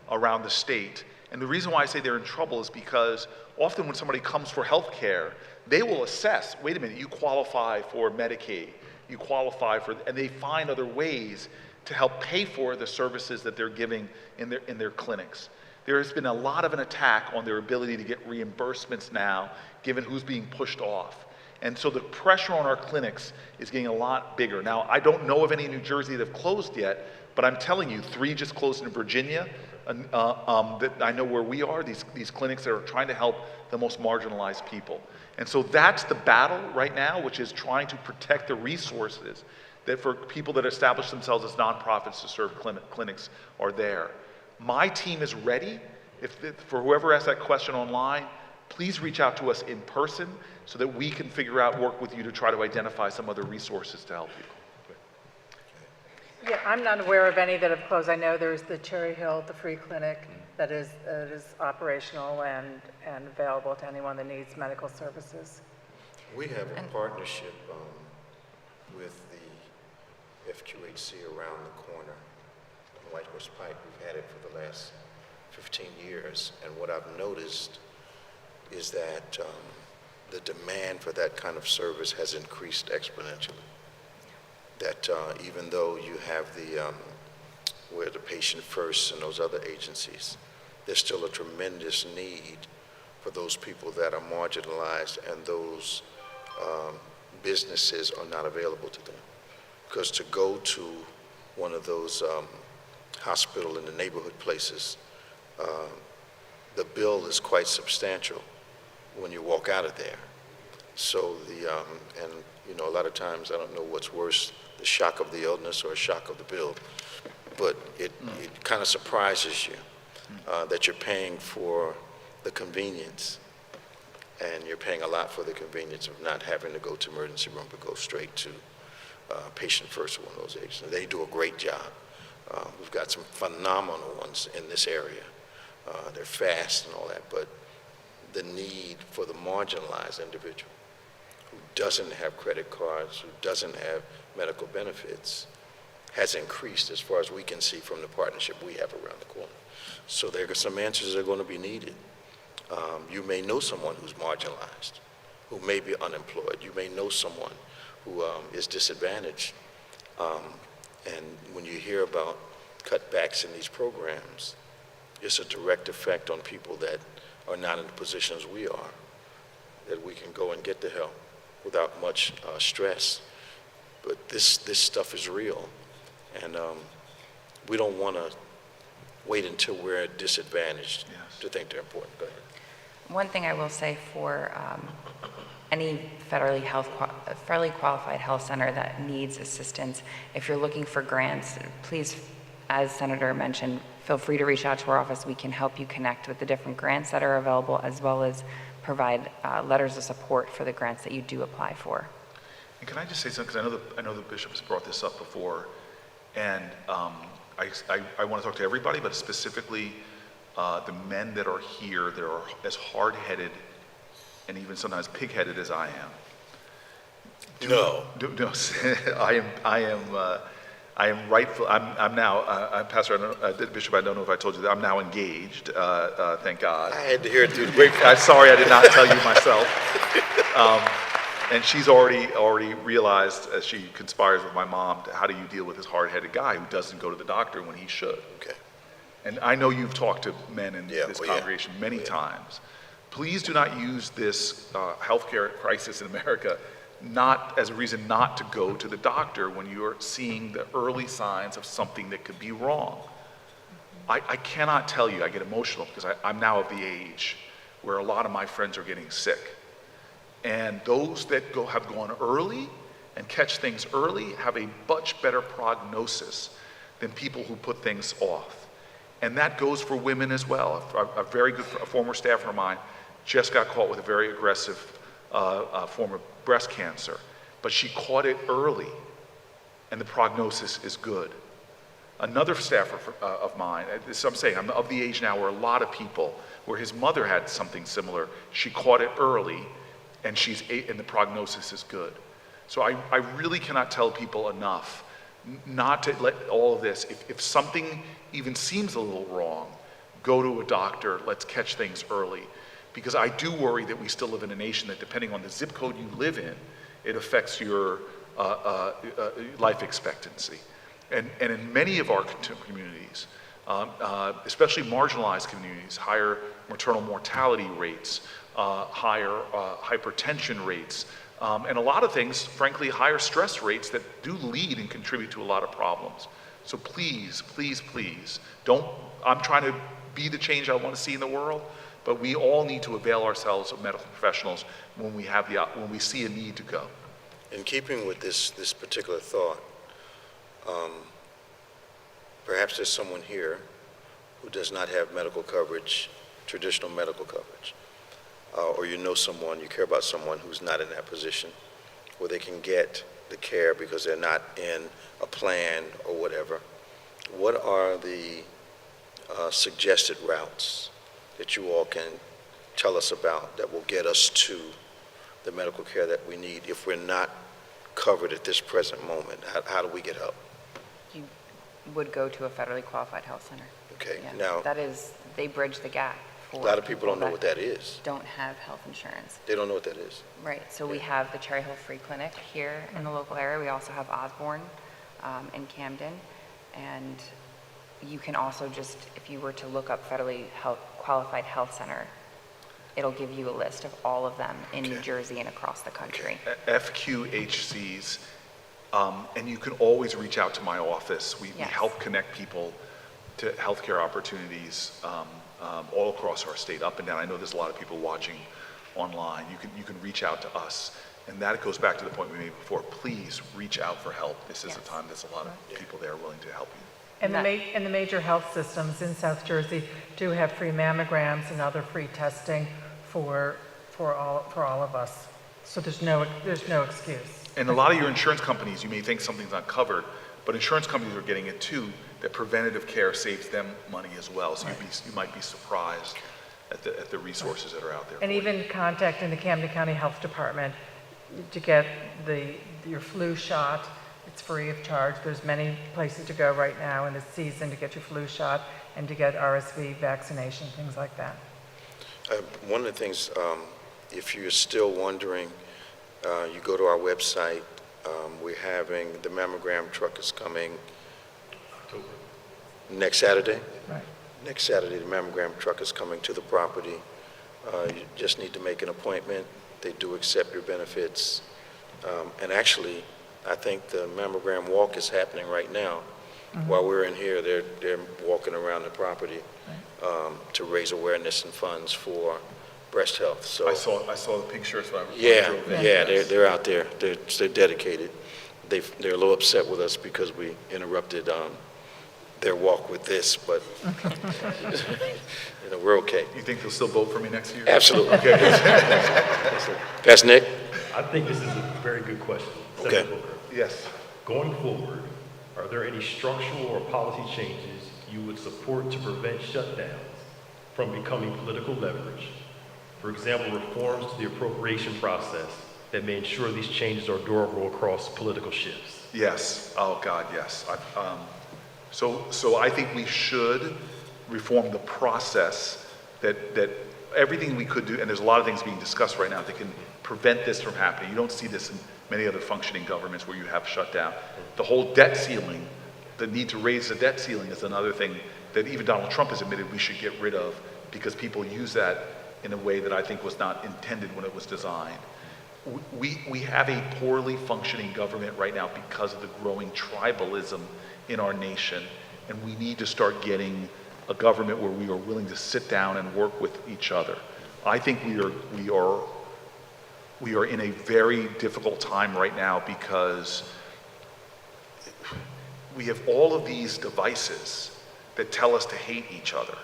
around the state. And the reason why I say they're in trouble is because often when somebody comes for health care, they will assess, wait a minute, you qualify for Medicaid, you qualify for, and they find other ways to help pay for the services that they're giving in their clinics. There has been a lot of an attack on their ability to get reimbursements now, given who's being pushed off. And so the pressure on our clinics is getting a lot bigger. Now, I don't know of any in New Jersey that have closed yet, but I'm telling you, 3 just closed in Virginia, that I know where we are, these clinics that are trying to help the most marginalized people. And so that's the battle right now, which is trying to protect the resources that for people that establish themselves as nonprofits to serve clinics are there. My team is ready. For whoever asked that question online, please reach out to us in person so that we can work with you to try to identify some other resources to help you. Yeah, I'm not aware of any that have closed. I know there's the Cherry Hill, the free clinic that is operational and available to anyone that needs medical services. We have a partnership with the FQHC around the corner on White Horse Pike. We've had it for the last 15 years, and what I've noticed is that the demand for that kind of service has increased exponentially. That even though you have where the Patient First and those other agencies, there's still a tremendous need for those people that are marginalized, and those businesses are not available to them. Because to go to one of those hospital in the neighborhood places, the bill is quite substantial when you walk out of there. So and you know, a lot of times I don't know what's worse, the shock of the illness or a shock of the bill, but it kind of surprises you that you're paying for the convenience, and you're paying a lot for the convenience of not having to go to emergency room, but go straight to Patient First or one of those agencies. They do a great job. We've got some phenomenal ones in this area. They're fast and all that, but the need for the marginalized individual who doesn't have credit cards, who doesn't have medical benefits, has increased as far as we can see from the partnership we have around the corner. So there are some answers that are going to be needed. You may know someone who's marginalized, who may be unemployed. You may know someone who is disadvantaged. And when you hear about cutbacks in these programs, it's a direct effect on people that are not in the positions we are, that we can go and get the help without much stress. But this stuff is real, and we don't want to wait until we're disadvantaged to think they're important. Go ahead. One thing I will say for any federally qualified health center that needs assistance, if you're looking for grants, please, as Senator mentioned, feel free to reach out to our office. We can help you connect with the different grants that are available, as well as provide letters of support for the grants that you do apply for. And can I just say something, because I know the bishop has brought this up before, and I want to talk to everybody, but specifically the men that are here that are as hard-headed and even sometimes pig-headed as I am. No, I am rightful. I'm now, Pastor, Bishop. I don't know if I told you that I'm now engaged. Thank God. I had to hear it through the grapevine. I'm sorry, I did not tell you myself. And she's already realized, as she conspires with my mom, how do you deal with this hard-headed guy who doesn't go to the doctor when he should? Okay. And I know you've talked to men in Yeah, this well, yeah. congregation many times. Please do not use this healthcare crisis in America not as a reason not to go to the doctor when you're seeing the early signs of something that could be wrong. I cannot tell you, I get emotional because I'm now of the age where a lot of my friends are getting sick. And those that have gone early and catch things early have a much better prognosis than people who put things off. And that goes for women as well. A very good a former staffer of mine just got caught with a very aggressive form of breast cancer, but she caught it early, and the prognosis is good. Another staffer of mine, so I'm saying I'm of the age now where a lot of people, where his mother had something similar, she caught it early, and and the prognosis is good. So I really cannot tell people enough not to let all of this, if something even seems a little wrong, go to a doctor, let's catch things early. Because I do worry that we still live in a nation that depending on the zip code you live in, it affects your life expectancy. And in many of our communities, especially marginalized communities, higher maternal mortality rates, higher hypertension rates, and a lot of things, frankly, higher stress rates that do lead and contribute to a lot of problems. So please, please, please, I'm trying to be the change I want to see in the world, but we all need to avail ourselves of medical professionals when we see a need to go. In keeping with this particular thought, perhaps there's someone here who does not have medical coverage, traditional medical coverage, or you know someone, you care about someone who's not in that position where they can get the care because they're not in a plan or whatever. What are the suggested routes that you all can tell us about that will get us to the medical care that we need if we're not covered at this present moment? How do we get help? You would go to a federally qualified health center. Okay, Yeah, now, they bridge the gap for a lot of people don't know that what that is. don't have health insurance. They don't know what that is. Right, so we have the Cherry Hill Free Clinic here in the local area. We also have Osborne in Camden. And you can also just, if you were to look up federally qualified health center, it'll give you a list of all of them in New Jersey and across the country. FQHCs, and you can always reach out to my office. We Yes. help connect people to healthcare opportunities all across our state, up and down. I know there's a lot of people watching online. You can reach out to us. And that goes back to the point we made before. Please reach out for help. This is a Yes. time there's a lot of people there willing to help you. And the major health systems in South Jersey do have free mammograms and other free testing for all of us. So there's no excuse. And a lot of your insurance companies, you may think something's not covered, but insurance companies are getting it too, that preventative care saves them money as well. So you might be surprised at the resources that are out there. And for you. even contacting the Camden County Health Department to get your flu shot. It's free of charge. There's many places to go right now in the season to get your flu shot and to get RSV vaccination, things like that. One of the things, if you're still wondering, you go to our website. We're having the mammogram truck is coming next Saturday. Right. Next Saturday, the mammogram truck is coming to the property. You just need to make an appointment. They do accept your benefits. And actually, I think the mammogram walk is happening right now. While we're in here, they're walking around the property to raise awareness and funds for breast health. So I saw the pink shirts when I yeah, drove in. they're out there. They're dedicated. They're a little upset with us because we interrupted their walk with this, but we're okay. You think they'll still vote for me next year? Absolutely. Okay. Pastor Nick? I think this is a very good question. Okay. Senator Booker. Yes. Going forward, are there any structural or policy changes you would support to prevent shutdowns from becoming political leverage? For example, reforms to the appropriation process that may ensure these changes are durable across political shifts. Yes. Oh, God, yes. So I think we should reform the process that everything we could do, and there's a lot of things being discussed right now that can prevent this from happening. You don't see this in many other functioning governments where you have shutdown. The whole debt ceiling, the need to raise the debt ceiling is another thing that even Donald Trump has admitted we should get rid of because people use that in a way that I think was not intended when it was designed. We have a poorly functioning government right now because of the growing tribalism in our nation, and we need to start getting a government where we are willing to sit down and work with each other. I think we are in a very difficult time right now because we have all of these devices that tell us to hate each other.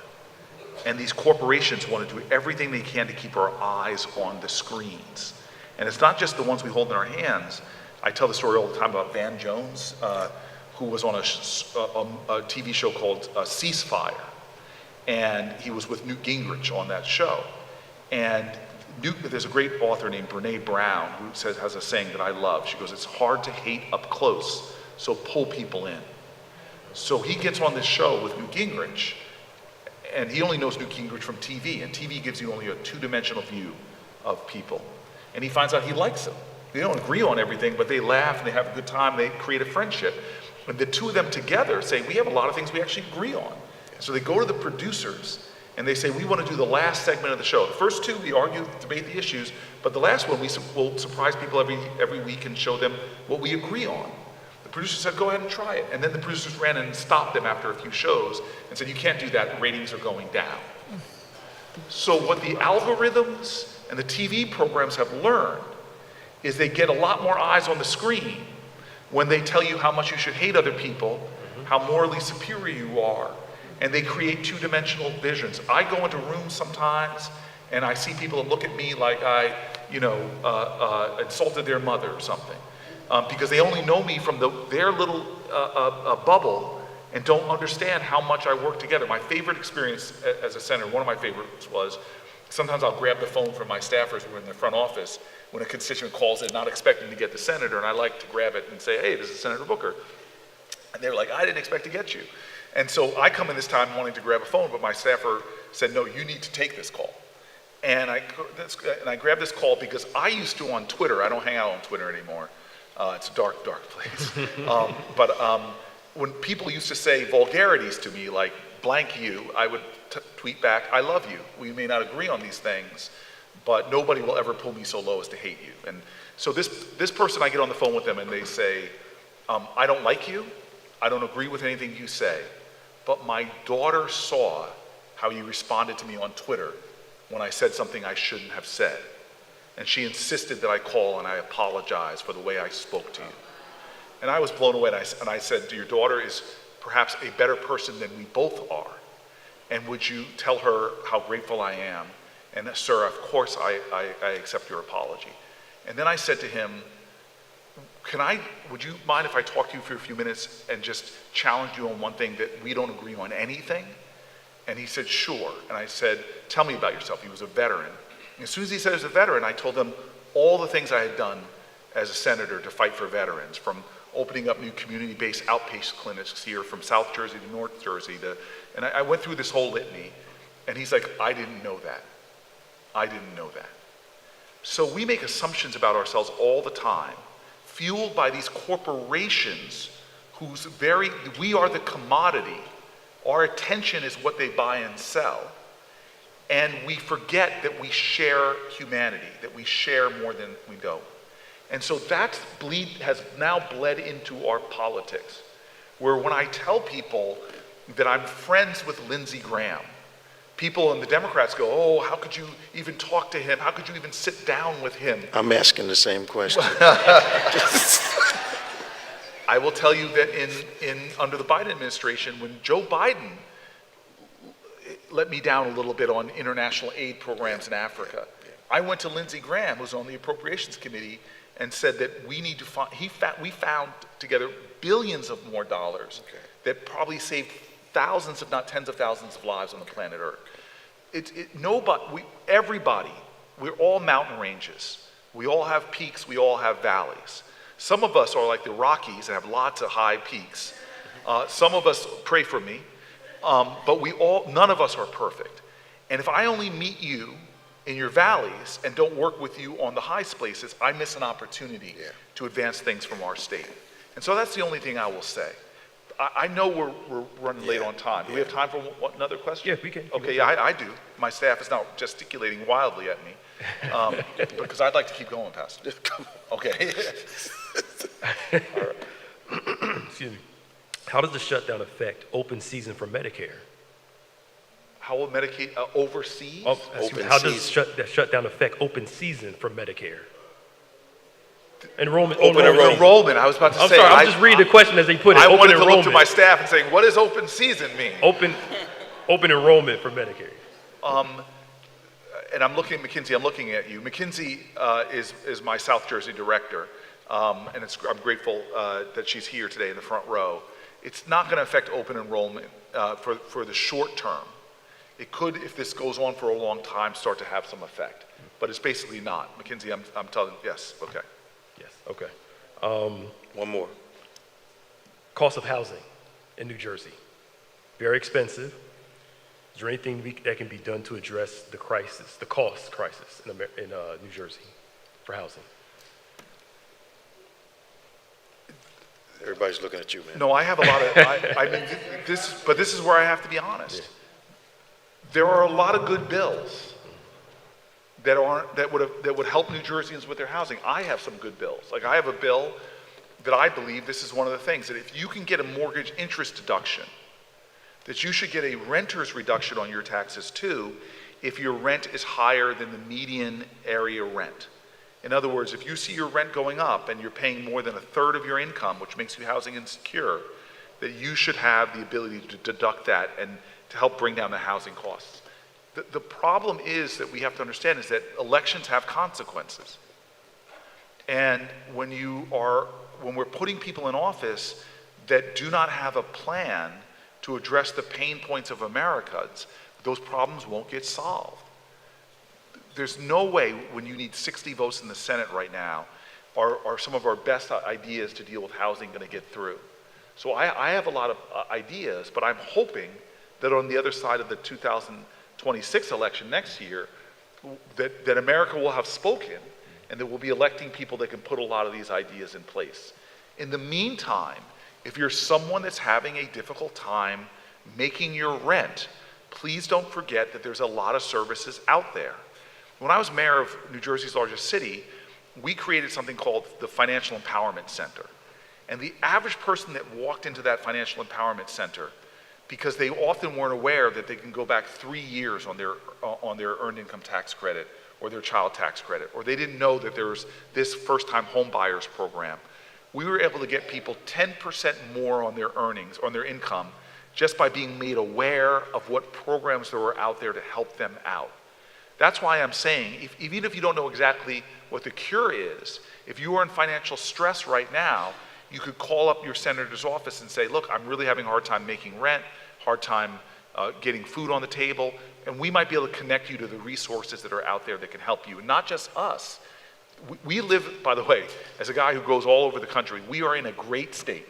And these corporations want to do everything they can to keep our eyes on the screens. And it's not just the ones we hold in our hands. I tell the story all the time about Van Jones, who was on a TV show called Ceasefire. And he was with Newt Gingrich on that show. And there's a great author named Brene Brown who has a saying that I love. She goes, "It's hard to hate up close, so pull people in." So he gets on this show with Newt Gingrich, and he only knows Newt Gingrich from TV, and TV gives you only a two-dimensional view of people. And he finds out he likes them. They don't agree on everything, but they laugh and they have a good time, they create a friendship. And the two of them together say, we have a lot of things we actually agree on. So they go to the producers and they say, we want to do the last segment of the show. The first two, we argue, debate the issues, but the last one, we'll surprise people every week and show them what we agree on. The producer said, go ahead and try it. And then the producers ran in and stopped them after a few shows and said, you can't do that, ratings are going down. So what the algorithms and the TV programs have learned is they get a lot more eyes on the screen when they tell you how much you should hate other people, how morally superior you are, and they create two-dimensional visions. I go into rooms sometimes and I see people that look at me like I, insulted their mother or something. Because they only know me from their little bubble and don't understand how much I work together. My favorite experience as a senator, one of my favorites was, sometimes I'll grab the phone from my staffers who are in the front office when a constituent calls in not expecting to get the senator, and I like to grab it and say, hey, this is Senator Booker. And they're like, I didn't expect to get you. And so I come in this time wanting to grab a phone, but my staffer said, no, you need to take this call. And I grabbed this call because I used to on Twitter, I don't hang out on Twitter anymore. It's a dark, dark place. But when people used to say vulgarities to me, like blank you, I would tweet back, I love you. We may not agree on these things, but nobody will ever pull me so low as to hate you. And so this person, I get on the phone with them and they say, I don't like you, I don't agree with anything you say, but my daughter saw how you responded to me on Twitter when I said something I shouldn't have said. And she insisted that I call and I apologize for the way I spoke to you. And I was blown away, and I said, your daughter is perhaps a better person than we both are. And would you tell her how grateful I am? And sir, of course I accept your apology. And then I said to him, would you mind if I talk to you for a few minutes and just challenge you on one thing that we don't agree on anything? And he said, sure. And I said, tell me about yourself. He was a veteran. And as soon as he said he was a veteran, I told him all the things I had done as a senator to fight for veterans, from opening up new community-based outpatient clinics here from South Jersey to North Jersey. And I went through this whole litany, and he's like, I didn't know that. I didn't know that. So we make assumptions about ourselves all the time, fueled by these corporations we are the commodity. Our attention is what they buy and sell. And we forget that we share humanity, that we share more than we don't. And so that has now bled into our politics, where when I tell people that I'm friends with Lindsey Graham, people in the Democrats go, oh, how could you even talk to him? How could you even sit down with him? I'm asking the same question. I will tell you that under the Biden administration, when Joe Biden let me down a little bit on international aid programs in Africa, I went to Lindsey Graham, who's on the Appropriations Committee, and said that we need to we found together billions of more dollars that probably saved thousands, if not tens of thousands of lives on the planet Earth. Everybody, we're all mountain ranges. We all have peaks, we all have valleys. Some of us are like the Rockies and have lots of high peaks. Some of us, pray for me, but none of us are perfect. And if I only meet you in your valleys and don't work with you on the high places, I miss an opportunity to advance things from our state. And so that's the only thing I will say. I know we're running late on time. Do we have time for another question? Yeah, we can. Okay, yeah, I do. My staff is now gesticulating wildly at me, because I'd like to keep going, Pastor. Okay. Excuse me. How does the shutdown affect open season for Medicare? How will Medicaid overseas? Oh, excuse me, how does the shutdown affect open season for Medicare? Enrollment. Enrollment. I was about to I'm say. sorry, I'm just reading the question as they put it. I Open wanted to look to enrollment. my staff and saying, what does open season mean? Open enrollment for Medicare. And I'm looking at McKinsey, I'm looking at you. McKinsey is my South Jersey director, and I'm grateful that she's here today in the front row. It's not going to affect open enrollment for the short term. It could, if this goes on for a long time, start to have some effect, but it's basically not. McKinsey, I'm telling, yes, okay. Yes, okay. One more. Cost of housing in New Jersey. Very expensive. Is there anything that can be done to address the crisis, the cost crisis in New Jersey for housing? Everybody's looking at you, man. No, I have a lot of, I mean, this is where I have to be honest. Yeah. There are a lot of good bills that would help New Jerseyans with their housing. I have some good bills. Like I have a bill that I believe, this is one of the things, that if you can get a mortgage interest deduction, that you should get a renter's reduction on your taxes too, if your rent is higher than the median area rent. In other words, if you see your rent going up and you're paying more than a third of your income, which makes you housing insecure, that you should have the ability to deduct that and to help bring down the housing costs. The problem is that we have to understand is that elections have consequences. And when we're putting people in office that do not have a plan to address the pain points of Americans, those problems won't get solved. There's no way when you need 60 votes in the Senate right now are some of our best ideas to deal with housing going to get through. So I have a lot of ideas, but I'm hoping that on the other side of the 2026 election next year, that America will have spoken and that we'll be electing people that can put a lot of these ideas in place. In the meantime, if you're someone that's having a difficult time making your rent, please don't forget that there's a lot of services out there. When I was mayor of New Jersey's largest city, we created something called the Financial Empowerment Center. And the average person that walked into that Financial Empowerment Center, because they often weren't aware that they can go back 3 years on their earned income tax credit or their child tax credit, or they didn't know that there was this first-time home buyers program. We were able to get people 10% more on their earnings, on their income, just by being made aware of what programs there were out there to help them out. That's why I'm saying, even if you don't know exactly what the cure is, if you are in financial stress right now, you could call up your senator's office and say, look, I'm really having a hard time making rent, hard time getting food on the table, and we might be able to connect you to the resources that are out there that can help you. And not just us. We live, by the way, as a guy who goes all over the country, we are in a great state.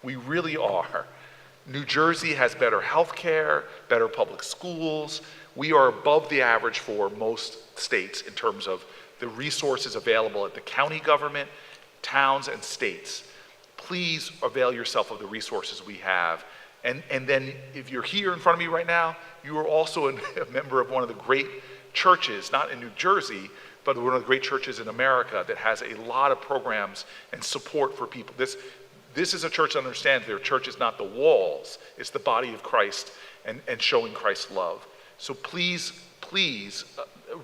We really are. New Jersey has better health care, better public schools. We are above the average for most states in terms of the resources available at the county government, towns, and states. Please avail yourself of the resources we have. And then if you're here in front of me right now, you are also a member of one of the great churches, not in New Jersey, but one of the great churches in America that has a lot of programs and support for people. This is a church that understands their church is not the walls, it's the body of Christ and showing Christ's love. So please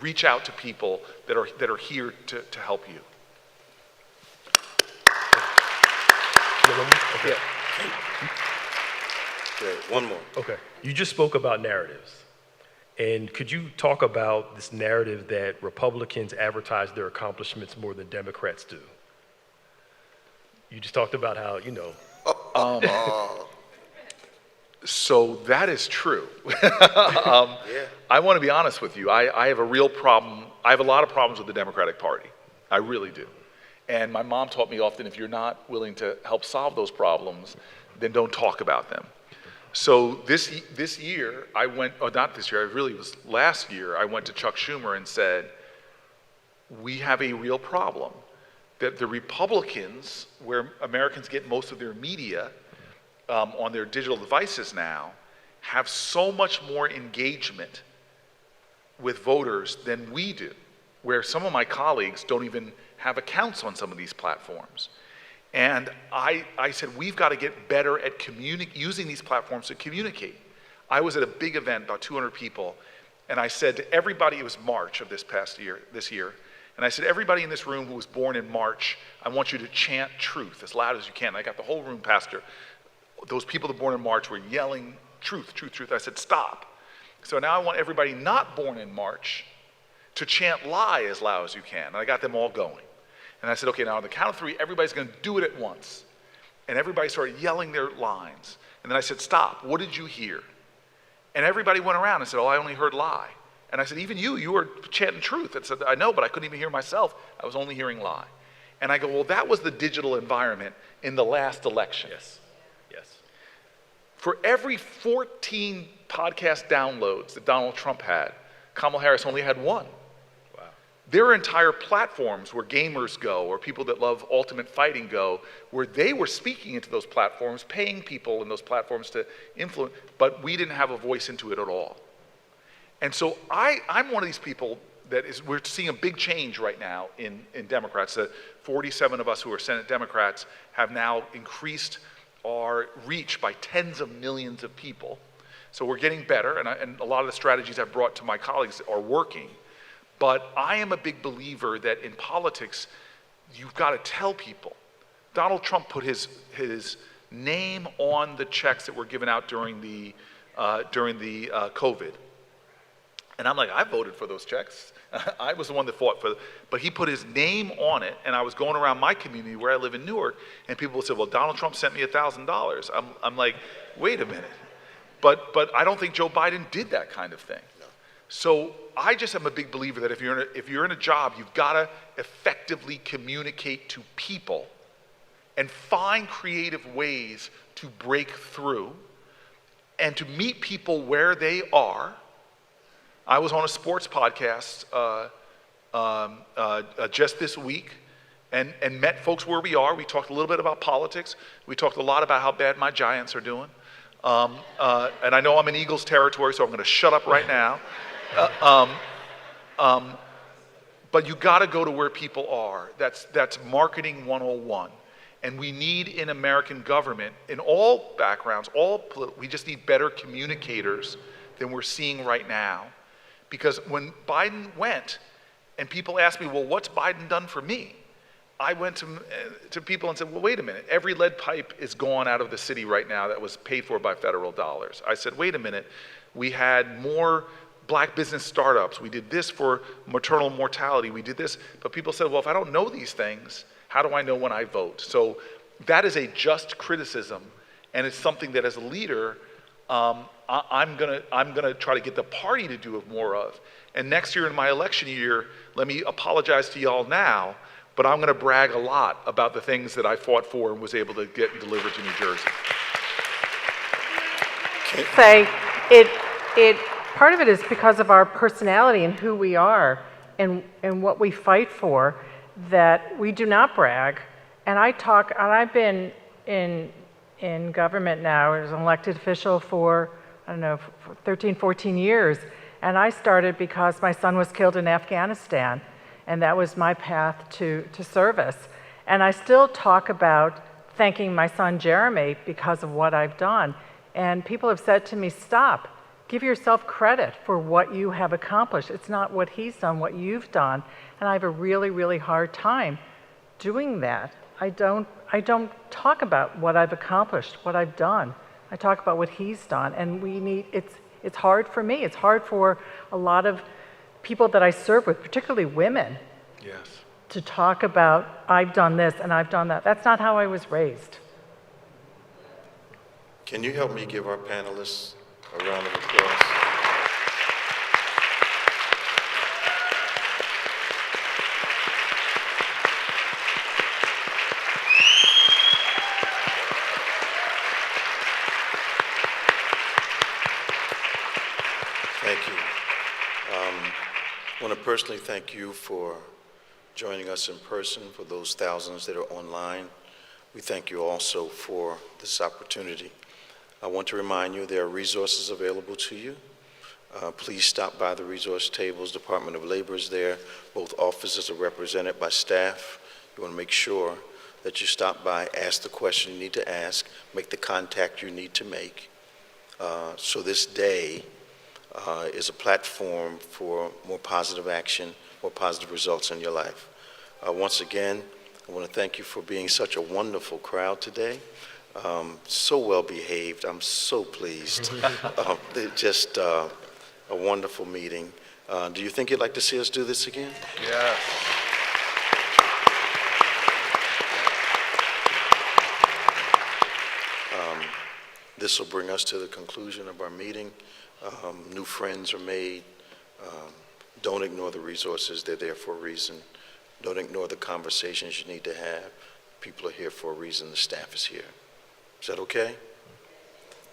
reach out to people that are here to help you. Okay. Okay, one more. Okay. You just spoke about narratives. And could you talk about this narrative that Republicans advertise their accomplishments more than Democrats do? You just talked about how, So that is true. I want to be honest with you. I have a real problem. I have a lot of problems with the Democratic Party. I really do. And my mom taught me often, if you're not willing to help solve those problems, then don't talk about them. So this year, I went, oh, not this year, it really was last year, I went to Chuck Schumer and said, we have a real problem. That the Republicans, where Americans get most of their media on their digital devices now, have so much more engagement with voters than we do, where some of my colleagues don't even have accounts on some of these platforms. And I said, we've got to get better at using these platforms to communicate. I was at a big event, about 200 people, and I said to everybody, it was March of this year, and I said, everybody in this room who was born in March, I want you to chant truth as loud as you can. And I got the whole room, Pastor. Those people that were born in March were yelling, truth, truth, truth. I said, stop. So now I want everybody not born in March to chant lie as loud as you can. And I got them all going. And I said, okay, now on the count of 3, everybody's going to do it at once. And everybody started yelling their lines. And then I said, stop, what did you hear? And everybody went around and said, oh, I only heard lie. And I said, even you were chanting truth. I said, I know, but I couldn't even hear myself. I was only hearing lie. And I go, well, that was the digital environment in the last election. Yes. For every 14 podcast downloads that Donald Trump had, Kamala Harris only had 1. Wow. There are entire platforms where gamers go, or people that love ultimate fighting go, where they were speaking into those platforms, paying people in those platforms to influence, but we didn't have a voice into it at all. And so I'm one of these people that we're seeing a big change right now in Democrats. 47 of us who are Senate Democrats have now increased our reach by tens of millions of people. So we're getting better, and a lot of the strategies I've brought to my colleagues are working. But I am a big believer that in politics, you've got to tell people. Donald Trump put his name on the checks that were given out during the COVID. And I'm like, I voted for those checks. I was the one that fought for it. But he put his name on it, and I was going around my community where I live in Newark, and people would say, well, Donald Trump sent me $1,000. I'm like, wait a minute. But I don't think Joe Biden did that kind of thing. No. So I just am a big believer that if you're in a job, you've got to effectively communicate to people and find creative ways to break through and to meet people where they are. I was on a sports podcast just this week and met folks where we are. We talked a little bit about politics. We talked a lot about how bad my Giants are doing. And I know I'm in Eagles territory, so I'm going to shut up right now. But you got to go to where people are. That's marketing 101. And we need in American government, in all backgrounds, we just need better communicators than we're seeing right now. Because when Biden went, and people asked me, well, what's Biden done for me? I went to people and said, well, wait a minute. Every lead pipe is gone out of the city right now that was paid for by federal dollars. I said, wait a minute. We had more black business startups. We did this for maternal mortality. We did this. But people said, well, if I don't know these things, how do I know when I vote? So that is a just criticism, and it's something that as a leader, I'm gonna try to get the party to do more of. And next year in my election year, let me apologize to y'all now, but I'm gonna brag a lot about the things that I fought for and was able to get delivered to New Jersey. Say, part of it is because of our personality and who we are and what we fight for, that we do not brag. And I've been in government now as an elected official for, I don't know, for 13, 14 years. And I started because my son was killed in Afghanistan, and that was my path to service. And I still talk about thanking my son Jeremy because of what I've done. And people have said to me, stop, give yourself credit for what you have accomplished. It's not what he's done, what you've done. And I have a really, really hard time doing that. I don't talk about what I've accomplished, what I've done. I talk about what he's done, and it's hard for me. It's hard for a lot of people that I serve with, particularly women, Yes. to talk about, I've done this and I've done that. That's not how I was raised. Can you help me give our panelists a round of applause? personally thank you for joining us in person, for those thousands that are online. We thank you also for this opportunity. I want to remind you there are resources available to you. Please stop by the resource tables. Department of Labor is there. Both offices are represented by staff. You want to make sure that you stop by, ask the question you need to ask, make the contact you need to make. So this day is a platform for more positive action, more positive results in your life. Once again, I want to thank you for being such a wonderful crowd today. So well behaved. I'm so pleased. Just a wonderful meeting. Do you think you'd like to see us do this again? Yes. This will bring us to the conclusion of our meeting. New friends are made. Don't ignore the resources. They're there for a reason. Don't ignore the conversations you need to have. People are here for a reason. The staff is here. Is that okay?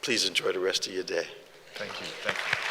Please enjoy the rest of your day. Thank you. Thank you.